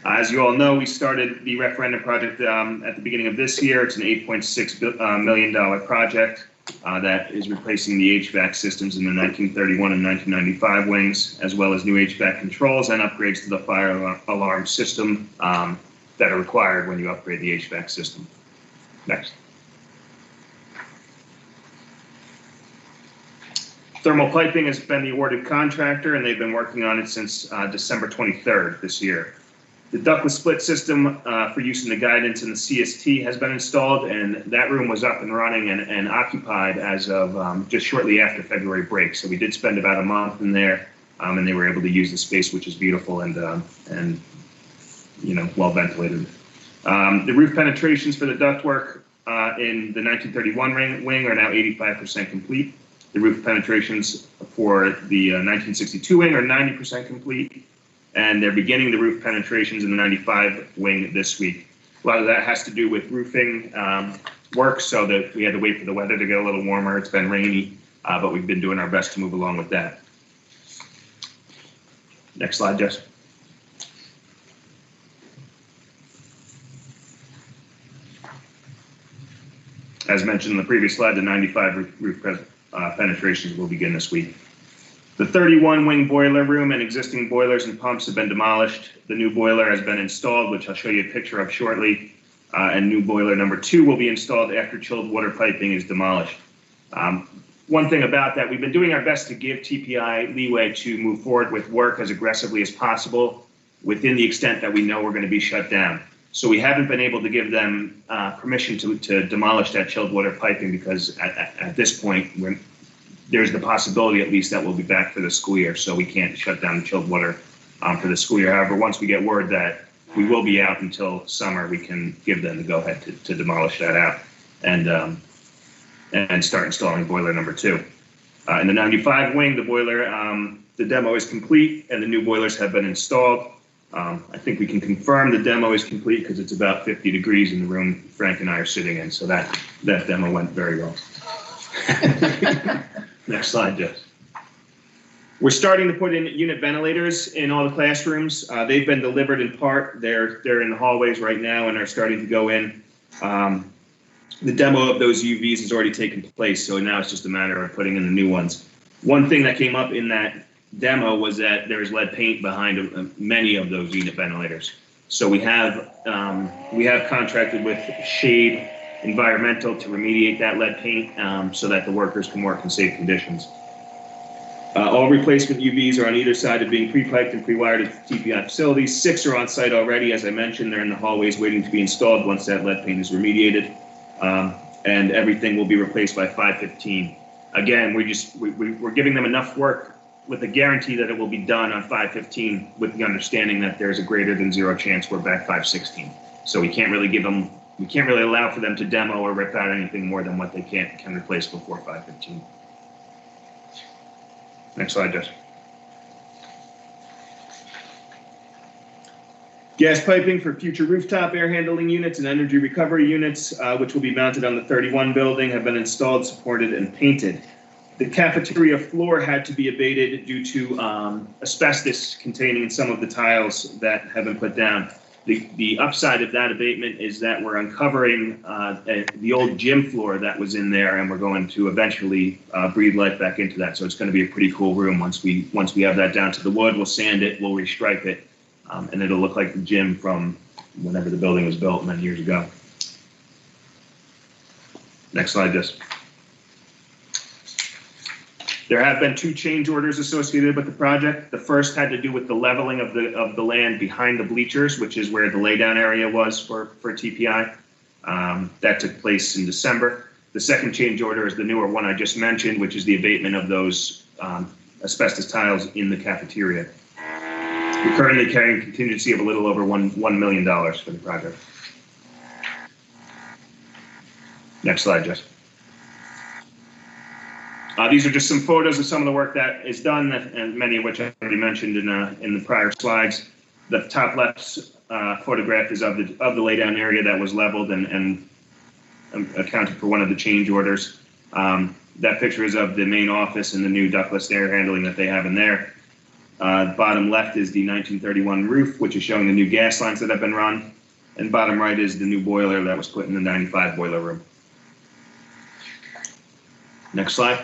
As you all know, we started the Referendum Project at the beginning of this year. It's an $8.6 million project. That is replacing the HVAC systems in the 1931 and 1995 wings, as well as new HVAC controls and upgrades to the fire alarm system that are required when you upgrade the HVAC system. Next. Thermo Piping has been the awarded contractor, and they've been working on it since December 23rd this year. The ductless split system for use in the guidance and the CST has been installed, and that room was up and running and occupied as of just shortly after February break. So we did spend about a month in there, and they were able to use the space, which is beautiful and you know, well ventilated. The roof penetrations for the ductwork in the 1931 wing are now 85% complete. The roof penetrations for the 1962 wing are 90% complete. And they're beginning the roof penetrations in the 95 wing this week. A lot of that has to do with roofing work, so that we had to wait for the weather to get a little warmer. It's been rainy, but we've been doing our best to move along with that. Next slide, Jess. As mentioned in the previous slide, the 95 roof penetrations will begin this week. The 31 wing boiler room and existing boilers and pumps have been demolished. The new boiler has been installed, which I'll show you a picture of shortly. And new boiler number 2 will be installed after chilled water piping is demolished. One thing about that, we've been doing our best to give TPI leeway to move forward with work as aggressively as possible within the extent that we know we're going to be shut down. So we haven't been able to give them permission to demolish that chilled water piping because at this point, there's the possibility at least that we'll be back for the school year. So we can't shut down the chilled water for the school year. However, once we get word that we will be out until summer, we can give them the go ahead to demolish that out and start installing boiler number 2. In the 95 wing, the boiler, the demo is complete and the new boilers have been installed. I think we can confirm the demo is complete because it's about 50 degrees in the room Frank and I are sitting in. So that demo went very well. Next slide, Jess. We're starting to put in unit ventilators in all the classrooms. They've been delivered in part. They're in the hallways right now and are starting to go in. The demo of those UVs has already taken place, so now it's just a matter of putting in the new ones. One thing that came up in that demo was that there's lead paint behind many of those unit ventilators. So we have contracted with Shade Environmental to remediate that lead paint so that the workers can work in safe conditions. All replacement UVs are on either side of being pre-piped and pre-wired at the TPI facilities. 6 are on site already. As I mentioned, they're in the hallways waiting to be installed once that lead paint is remediated. And everything will be replaced by 5/15. Again, we're giving them enough work with a guarantee that it will be done on 5/15 with the understanding that there's a greater than 0 chance we're back 5/16. So we can't really allow for them to demo or rip out anything more than what they can replace before 5/15. Next slide, Jess. Gas piping for future rooftop air handling units and energy recovery units, which will be mounted on the 31 building, have been installed, supported, and painted. The cafeteria floor had to be abated due to asbestos containing some of the tiles that have been put down. The upside of that abatement is that we're uncovering the old gym floor that was in there, and we're going to eventually breathe life back into that. So it's going to be a pretty cool room once we have that down to the wood. We'll sand it, we'll restripe it, and it'll look like the gym from whenever the building was built many years ago. Next slide, Jess. There have been 2 change orders associated with the project. The first had to do with the leveling of the land behind the bleachers, which is where the laydown area was for TPI. That took place in December. The second change order is the newer one I just mentioned, which is the abatement of those asbestos tiles in the cafeteria. We're currently carrying contingency of a little over $1 million for the project. Next slide, Jess. These are just some photos of some of the work that is done, and many of which I already mentioned in the prior slides. The top left photograph is of the laydown area that was leveled and accounted for one of the change orders. That picture is of the main office and the new ductless air handling that they have in there. Bottom left is the 1931 roof, which is showing the new gas lines that have been run. And bottom right is the new boiler that was put in the 95 boiler room. Next slide.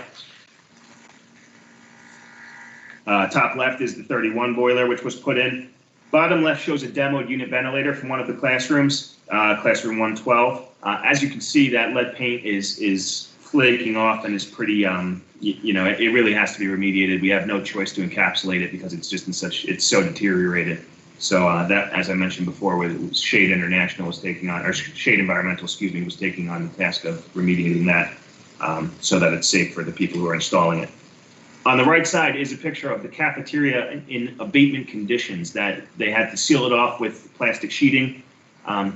Top left is the 31 boiler, which was put in. Bottom left shows a demoed unit ventilator from one of the classrooms, classroom 112. As you can see, that lead paint is flaking off and is pretty, it really has to be remediated. We have no choice to encapsulate it because it's just it's so deteriorated. So that, as I mentioned before, Shade International was taking on, or Shade Environmental, was taking on the task of remediating that so that it's safe for the people who are installing it. On the right side is a picture of the cafeteria in abatement conditions that they had to seal it off with plastic sheeting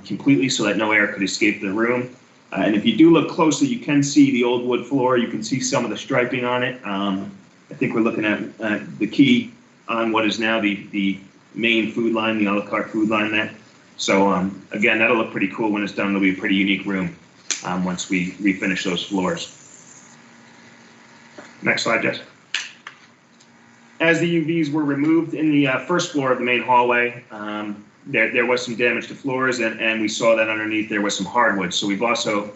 completely so that no air could escape the room. And if you do look closely, you can see the old wood floor. You can see some of the striping on it. I think we're looking at the key on what is now the main food line, the a la carte food line there. So again, that'll look pretty cool when it's done. It'll be a pretty unique room once we refinish those floors. Next slide, Jess. As the UVs were removed in the first floor of the main hallway, there was some damage to floors, and we saw that underneath there was some hardwood. So we've also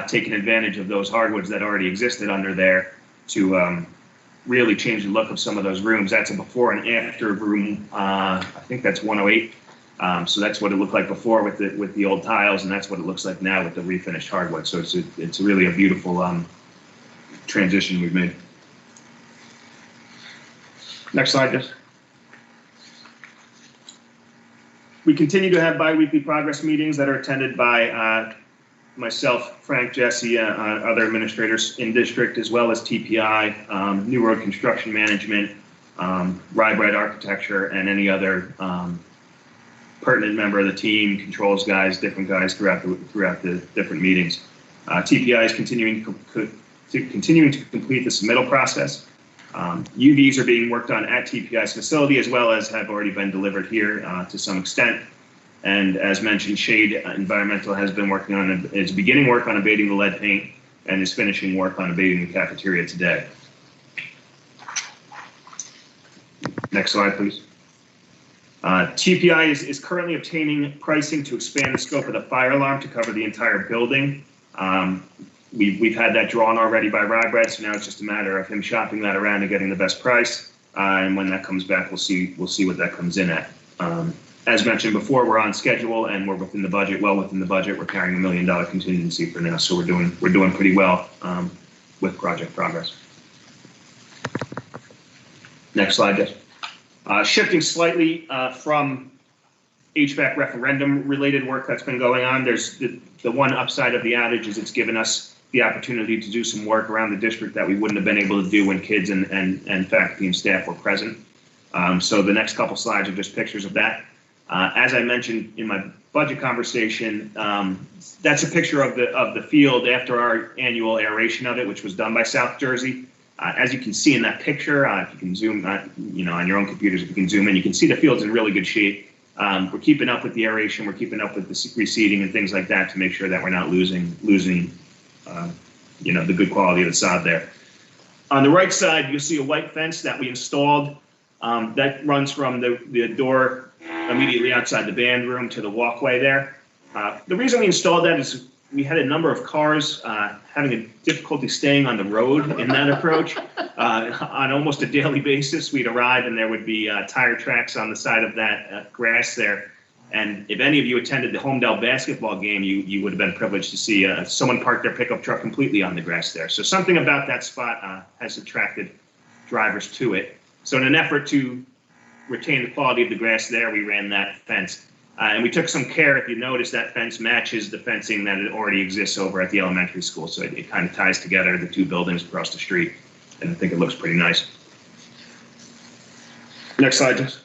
taken advantage of those hardwoods that already existed under there to really change the look of some of those rooms. That's a before and after room. I think that's 108. So that's what it looked like before with the old tiles, and that's what it looks like now with the refinished hardwood. So it's really a beautiful transition we've made. Next slide, Jess. We continue to have bi-weekly progress meetings that are attended by myself, Frank, Jesse, other administrators in district, as well as TPI, New Road Construction Management, Rye-Bred Architecture, and any other pertinent member of the team, controls guys, different guys throughout the different meetings. TPI is continuing to complete the submittal process. UVs are being worked on at TPI's facility, as well as have already been delivered here to some extent. And as mentioned, Shade Environmental has been working on, is beginning work on abating the lead paint and is finishing work on abating the cafeteria today. Next slide, please. TPI is currently obtaining pricing to expand the scope of the fire alarm to cover the entire building. We've had that drawn already by Rye-Bred, so now it's just a matter of him shopping that around and getting the best price. And when that comes back, we'll see what that comes in at. As mentioned before, we're on schedule and we're within the budget, well within the budget. We're carrying $1 million contingency for now, so we're doing pretty well with project progress. Next slide, Jeff. Shifting slightly from HVAC referendum related work that's been going on, there's the one upside of the outage is it's given us the opportunity to do some work around the district that we wouldn't have been able to do when kids and faculty and staff were present. So the next couple slides are just pictures of that. As I mentioned in my budget conversation, that's a picture of the field after our annual aeration of it, which was done by South Jersey. As you can see in that picture, if you can zoom, on your own computers, if you can zoom in, you can see the field's in really good shape. We're keeping up with the aeration, we're keeping up with the reseeding and things like that to make sure that we're not losing the good quality of the sod there. On the right side, you'll see a white fence that we installed that runs from the door immediately outside the band room to the walkway there. The reason we installed that is we had a number of cars having a difficulty staying on the road in that approach. On almost a daily basis, we'd arrive and there would be tire tracks on the side of that grass there. And if any of you attended the Homedale basketball game, you would have been privileged to see someone park their pickup truck completely on the grass there. So something about that spot has attracted drivers to it. So in an effort to retain the quality of the grass there, we ran that fence. And we took some care. If you notice, that fence matches the fencing that already exists over at the elementary school. So it kind of ties together the two buildings across the street. And I think it looks pretty nice. Next slide, Jess.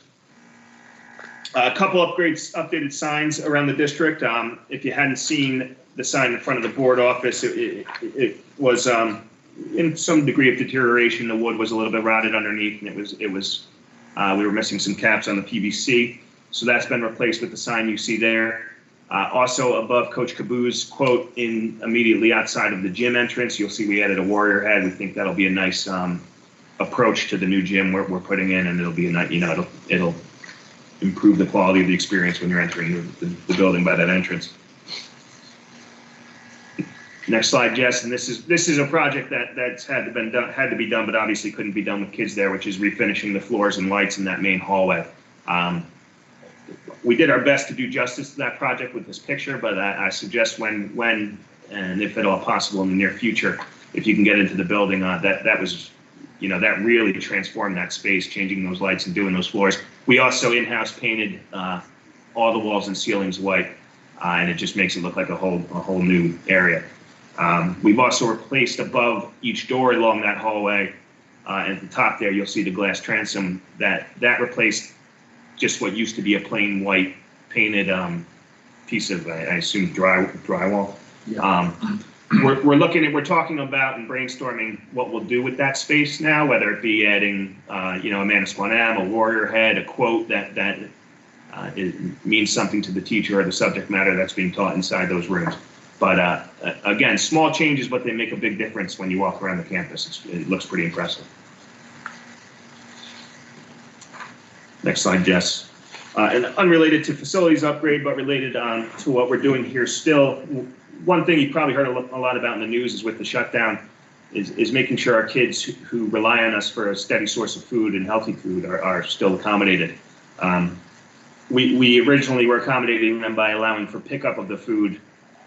A couple updated signs around the district. If you hadn't seen the sign in front of the board office, it was in some degree of deterioration. The wood was a little bit rotted underneath, and we were missing some caps on the PVC. So that's been replaced with the sign you see there. Also above Coach Kaboo's quote immediately outside of the gym entrance, you'll see we added a warrior head. We think that'll be a nice approach to the new gym we're putting in, and it'll be a nice, it'll improve the quality of the experience when you're entering the building by that entrance. Next slide, Jess. And this is a project that's had to be done, but obviously couldn't be done with kids there, which is refinishing the floors and lights in that main hallway. We did our best to do justice to that project with this picture, but I suggest when and if at all possible in the near future, if you can get into the building, that was, that really transformed that space, changing those lights and doing those floors. We also in-house painted all the walls and ceilings white, and it just makes it look like a whole new area. We've also replaced above each door along that hallway, and at the top there, you'll see the glass transom that replaced just what used to be a plain white painted piece of, I assume, drywall. Yeah. We're talking about and brainstorming what we'll do with that space now, whether it be adding, a Manasquan M, a warrior head, a quote that it means something to the teacher or the subject matter that's being taught inside those rooms. But again, small changes, but they make a big difference when you walk around the campus. It looks pretty impressive. Next slide, Jess. And unrelated to facilities upgrade, but related to what we're doing here still, one thing you probably heard a lot about in the news is with the shutdown is making sure our kids who rely on us for a steady source of food and healthy food are still accommodated. We originally were accommodating them by allowing for pickup of the food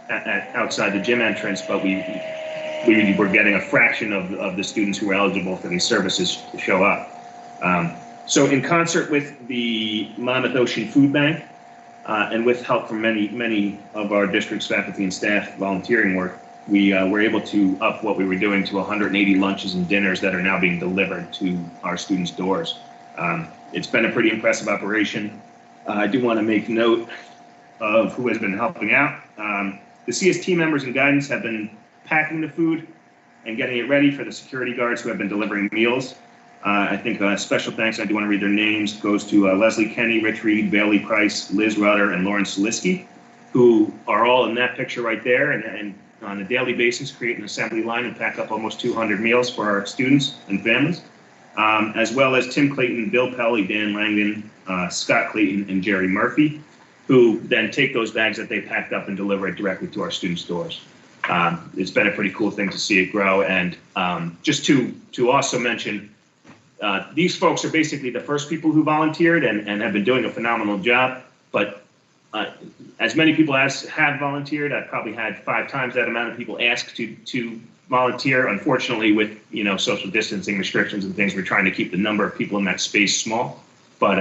outside the gym entrance, but we were getting a fraction of the students who were eligible for these services to show up. So in concert with the Monmouth Ocean Food Bank and with help from many of our district's faculty and staff volunteering work, we were able to up what we were doing to 180 lunches and dinners that are now being delivered to our students' doors. It's been a pretty impressive operation. I do want to make note of who has been helping out. The CST members and guidance have been packing the food and getting it ready for the security guards who have been delivering meals. I think special thanks, I do want to read their names, goes to Leslie Kenny, Rich Reed, Bailey Price, Liz Rudder, and Lauren Soliski, who are all in that picture right there and on a daily basis create an assembly line and pack up almost 200 meals for our students and families, as well as Tim Clayton, Bill Pelly, Dan Langdon, Scott Clayton, and Jerry Murphy, who then take those bags that they packed up and deliver it directly to our students' doors. It's been a pretty cool thing to see it grow. And just to also mention, these folks are basically the first people who volunteered and have been doing a phenomenal job. But as many people as have volunteered, I've probably had 5 times that amount of people ask to volunteer. Unfortunately, with social distancing restrictions and things, we're trying to keep the number of people in that space small. But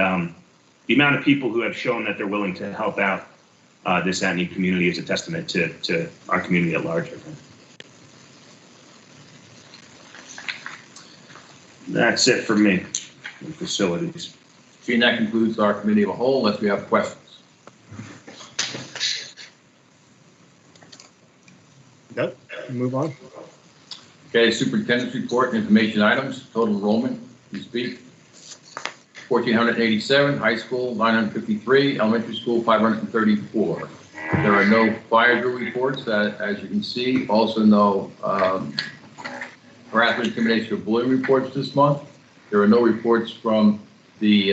the amount of people who have shown that they're willing to help out this ATNE community is a testament to our community at large, I think. That's it for me, in facilities. Seeing that concludes our committee of a whole, unless we have questions. Nope, move on. Okay, superintendent's report and information items, total enrollment, you speak. 1,487, high school 953, elementary school 534. There are no fire drill reports, as you can see. Also no harassment, intimidation, or bullying reports this month. There are no reports from the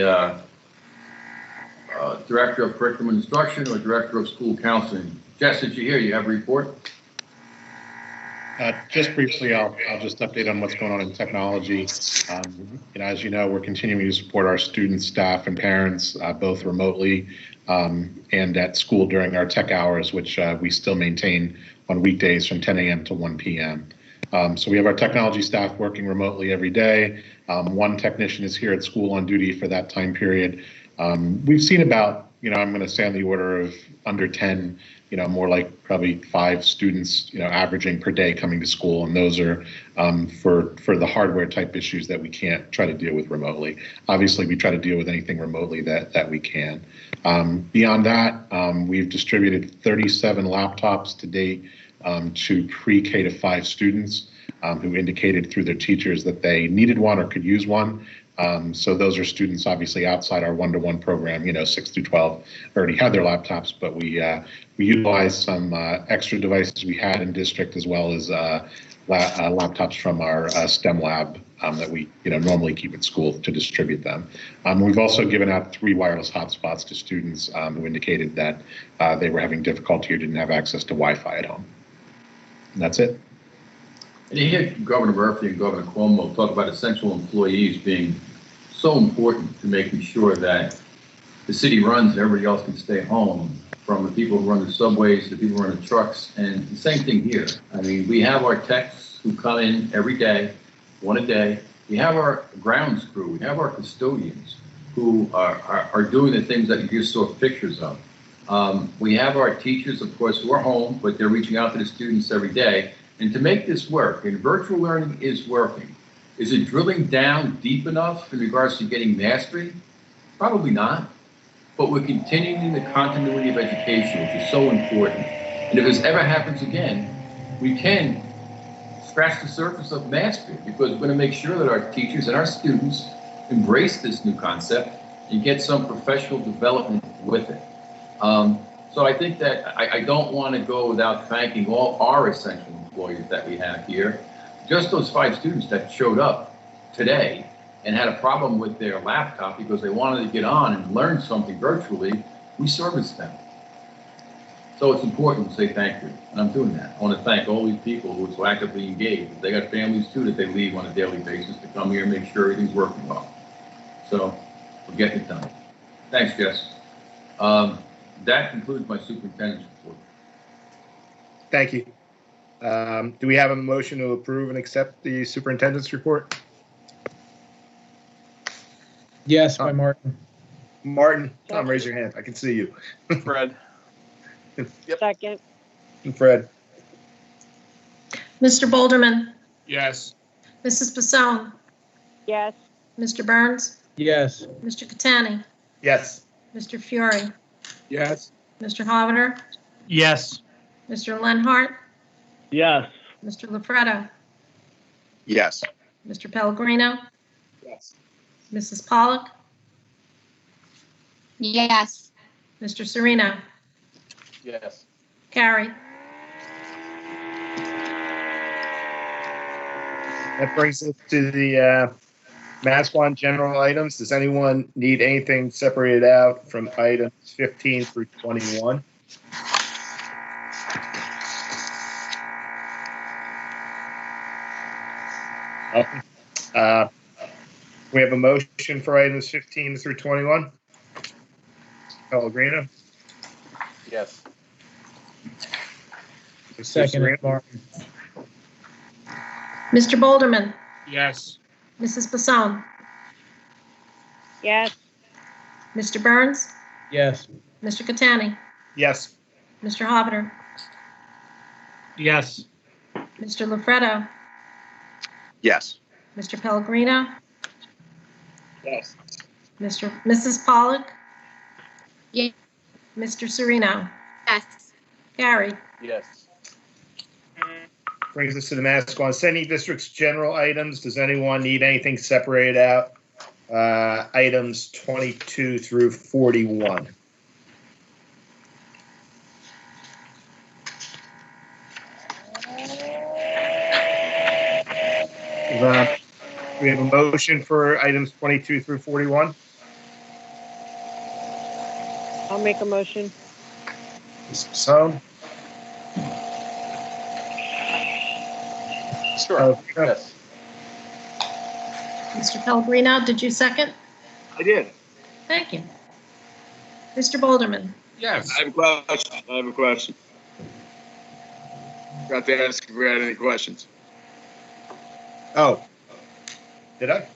Director of Curriculum and Instruction or Director of School Counseling. Jess, did you hear? You have a report? Just briefly, I'll just update on what's going on in technology. As you know, we're continuing to support our students, staff, and parents, both remotely and at school during our tech hours, which we still maintain on weekdays from 10 a.m. to 1 p.m. So we have our technology staff working remotely every day. One technician is here at school on duty for that time period. We've seen about, I'm going to say on the order of under 10, more like probably 5 students, averaging per day coming to school. And those are for the hardware type issues that we can't try to deal with remotely. Obviously, we try to deal with anything remotely that we can. Beyond that, we've distributed 37 laptops to date to pre-K to 5 students who indicated through their teachers that they needed one or could use one. So those are students obviously outside our one-to-one program, 6 through 12 already had their laptops, but we utilized some extra devices we had in district, as well as laptops from our STEM lab that we normally keep at school to distribute them. We've also given out 3 wireless hotspots to students who indicated that they were having difficulty or didn't have access to Wi-Fi at home. And that's it. And you hear Governor Murphy and Governor Cuomo talk about essential employees being so important to making sure that the city runs and everybody else can stay home, from the people who run the subways to the people who run the trucks. And the same thing here. I mean, we have our techs who come in every day, one a day. We have our grounds crew. We have our custodians who are doing the things that you just saw pictures of. We have our teachers, of course, who are home, but they're reaching out to the students every day. And to make this work, and virtual learning is working, is it drilling down deep enough in regards to getting mastery? Probably not. But we're continuing the continuity of education, which is so important. And if this ever happens again, we can scratch the surface of mastery, because we're going to make sure that our teachers and our students embrace this new concept and get some professional development with it. So I think that I don't want to go without thanking all our essential employees that we have here. Just those 5 students that showed up today and had a problem with their laptop because they wanted to get on and learn something virtually, we service them. So it's important to say thank you, and I'm doing that. I want to thank all these people who are so actively engaged. They got families too that they leave on a daily basis to come here and make sure everything's working well. So we're getting it done. Thanks, Jess. That concludes my superintendent's report. Thank you. Do we have a motion to approve and accept the superintendent's report? Yes, by Martin. Martin, Tom, raise your hand. I can see you. Fred. Second. And Fred? Mr. Bolderman, Yes. Mrs. Basone, Yes. Mr. Burns, Yes. Mr. Catani, Yes. Mr. Fiore, Yes. Mr. Hovater, Yes. Mr. Lenhart, Yes. Mr. Lafredo, Yes. Mr. Pellegrino, Yes. Mrs. Pollock, Yes. Mr. Sereno, Yes. carried. That brings us to the Manasquan general items. Does anyone need anything separated out from items 15 through 21? We have a motion for items 15 through 21. Pellegrino? Yes. Mr. Second, Sereno? Martin. Mr. Bolderman, Yes. Mrs. Basone, Yes. Mr. Burns, Yes. Mr. Catani, Yes. Mr. Hovater, Yes. Mr. Lafredo, Yes. Mr. Pellegrino, Yes. Mrs. Pollock, Yes. Mr. Sereno, Yes. carried. Yes. Brings us to the Manasquan Sending District's general items. Does anyone need anything separated out? Items 22 through 41. We have a motion for items 22 through 41. I'll make a motion. Ms. Basone? Sure. Yes. Mr. Pellegrino, did you second? I did. Thank you. Mr. Bolderman, Yes. I have a question. Got to ask if we had any questions. Oh. Did I?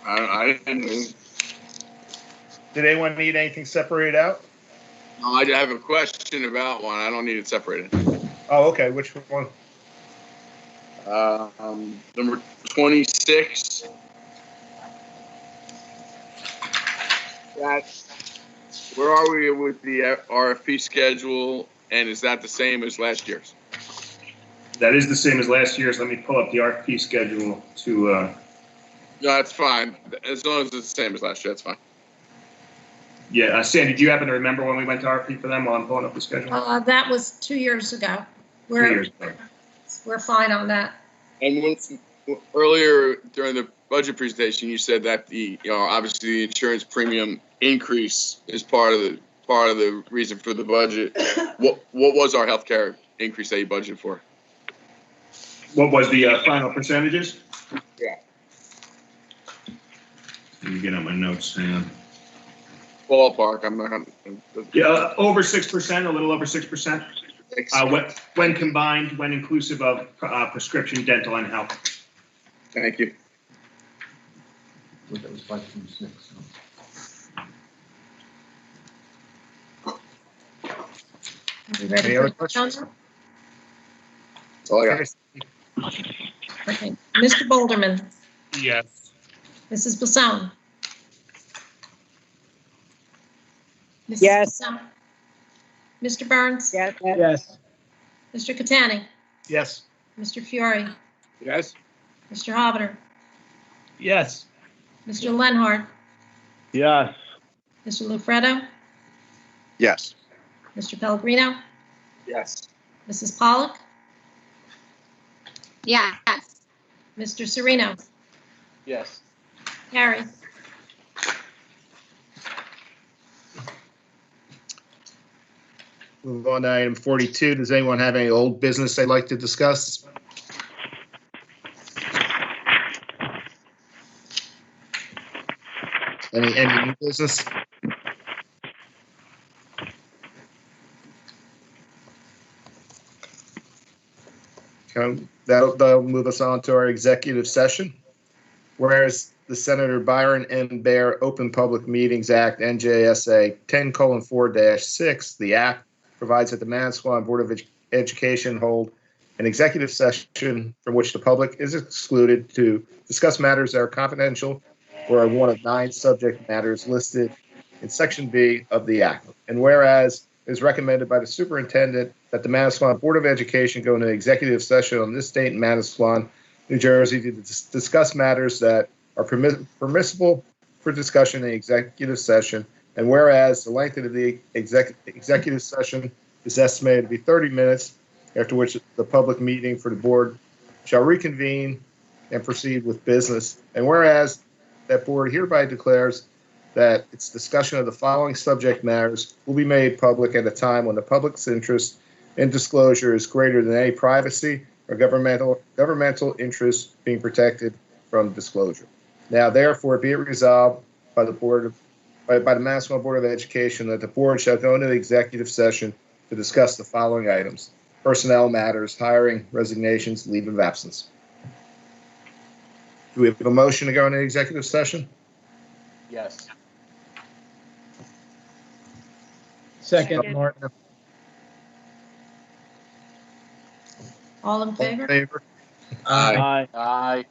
I didn't. Did anyone need anything separated out? No, I have a question about one. I don't need it separated. Oh, okay. Which one? Number 26. Where are we with the RFP schedule, and is that the same as last year's? That is the same as last year's. Let me pull up the RFP schedule to, No, that's fine. As long as it's the same as last year, that's fine. yeah, Sandy, do you happen to remember when we went to RFP for them while I'm pulling up the schedule? that was 2 years ago. 2 years ago. We're fine on that. And earlier during the budget presentation, you said that obviously the insurance premium increase is part of the reason for the budget. What was our healthcare increase that you budgeted for? What was the final percentages? Yeah. Let me get on my notes. Ballpark. I'm not gonna. Yeah, over 6%, a little over 6%. When combined, when inclusive of prescription, dental, and health. Thank you. That was 5.6. Are we ready Any for other the questions? calendar? That's all I got. Okay. Mr. Bolderman, Yes. Mrs. Basone. Mrs. Yes. Basone? Mr. Burns? Yes. Yes. Mr. Catani? Yes. Mr. Fiore? Yes. Mr. Hovater? Yes. Mr. Lenhart? Yes. Mr. Lafredo? Yes. Mr. Pellegrino? Yes. Mrs. Pollock? Yes. Mr. Sereno? Yes. Carried. Move on to item 42. Does anyone have any old business they'd like to discuss? Any new business? Okay, that'll move us on to our executive session. Whereas the Senator Byron M. Bear Open Public Meetings Act, NJSA 10:4-6, the act provides that the Manasquan Board of Education hold an executive session from which the public is excluded to discuss matters that are confidential or are one of 9 subject matters listed in Section B of the act. And whereas it is recommended by the superintendent that the Manasquan Board of Education go into executive session on this date in Manasquan, New Jersey, to discuss matters that are permissible for discussion in executive session. And whereas the length of the executive session is estimated to be 30 minutes, after which the public meeting for the board shall reconvene and proceed with business. And whereas that board hereby declares that its discussion of the following subject matters will be made public at a time when the public's interest in disclosure is greater than any privacy or governmental interest being protected from disclosure. Now, therefore, be it resolved by the Manasquan Board of Education that the board shall go into executive session to discuss the following items: personnel matters, hiring, resignations, leave of absence. Do we have a motion to go into executive session? Yes. Second. Martin, All in all in favor? favor? Aye. Aye.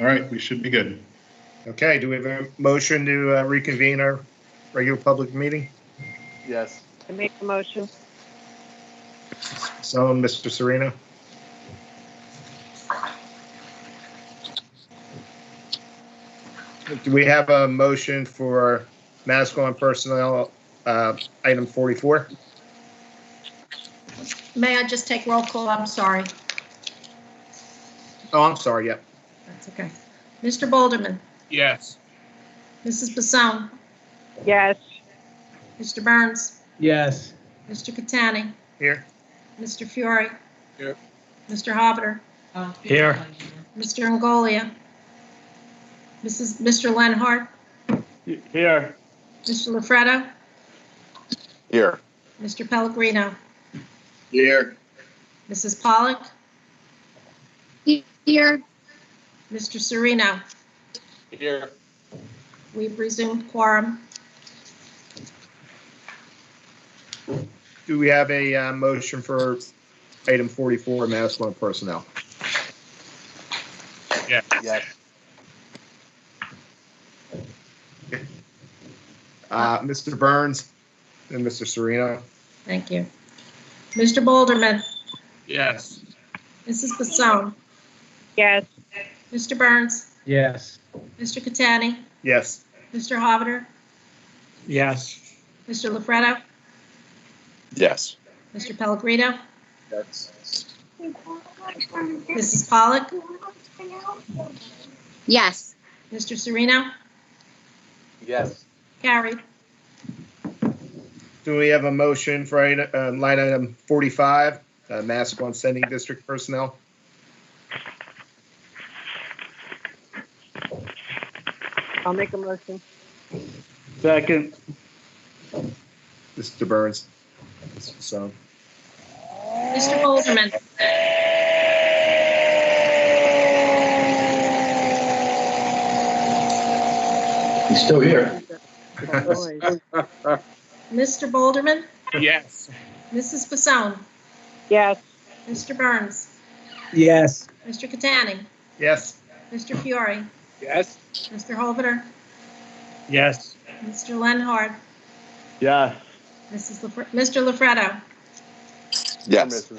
All right, we should be good. Okay, do we have a motion to reconvene our regular public meeting? Yes. I make a motion. So, Mr. Sereno? Do we have a motion for Manasquan personnel, item 44? May I just take roll call? I'm sorry. Oh, I'm sorry, yep. That's okay. Mr. Boulderman, Yes. Mrs. Basone, Yes. Mr. Burns, Yes. Mr. Catani, Here? Mr. Fiore. Here. Mr. Hobbiter, Here. Mr. Angolia, Mr. Lenhart, Here. Mr. Lafredo, Here. Mr. Pellegrino, Here. Mrs. Pollock, Here. Mr. Sereno. Here. We've resumed quorum. Do we have a motion for item 44, Manasquan personnel? Yes. Mr. Burns and Mr. Sereno? Thank you. Mr. Boulderman, Yes. Mrs. Basone, Yes. Mr. Burns, Yes. Mr. Catani, Yes. Mr. Hobbiter, Yes. Mr. Lafredo, Yes. Mr. Pellegrino, Yes. Mrs. Pollock, Yes. Mr. Sereno, Yes. carried. Do we have a motion for line item 45, Manasquan sending district personnel? I'll make a motion. Second. Mr. Burns. So, Mr. Boulderman, He's still here. Mr. Boulderman, Yes. Mrs. Basone, Yes. Mr. Burns, Yes. Mr. Catani, yes. Mr. Fiore, Yes. Mr. Hobbiter, Yes. Mr. Lenhart, Yes. Mr. Lafredo, Yes.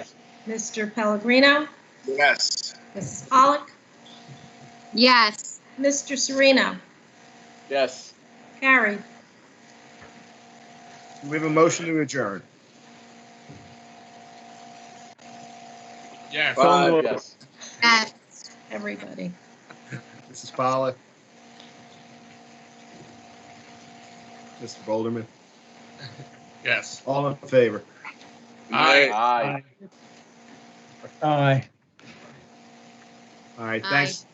Mr. Pellegrino, Yes. Mrs. Pollock, Yes. Mr. Sereno, Yes. carried. Do we have a motion to adjourn? Yes. Yes. Yes. Everybody. Mrs. Pollock? Mr. Boulderman? Yes. All in favor? Aye. Aye. Aye. All right, Aye. thanks.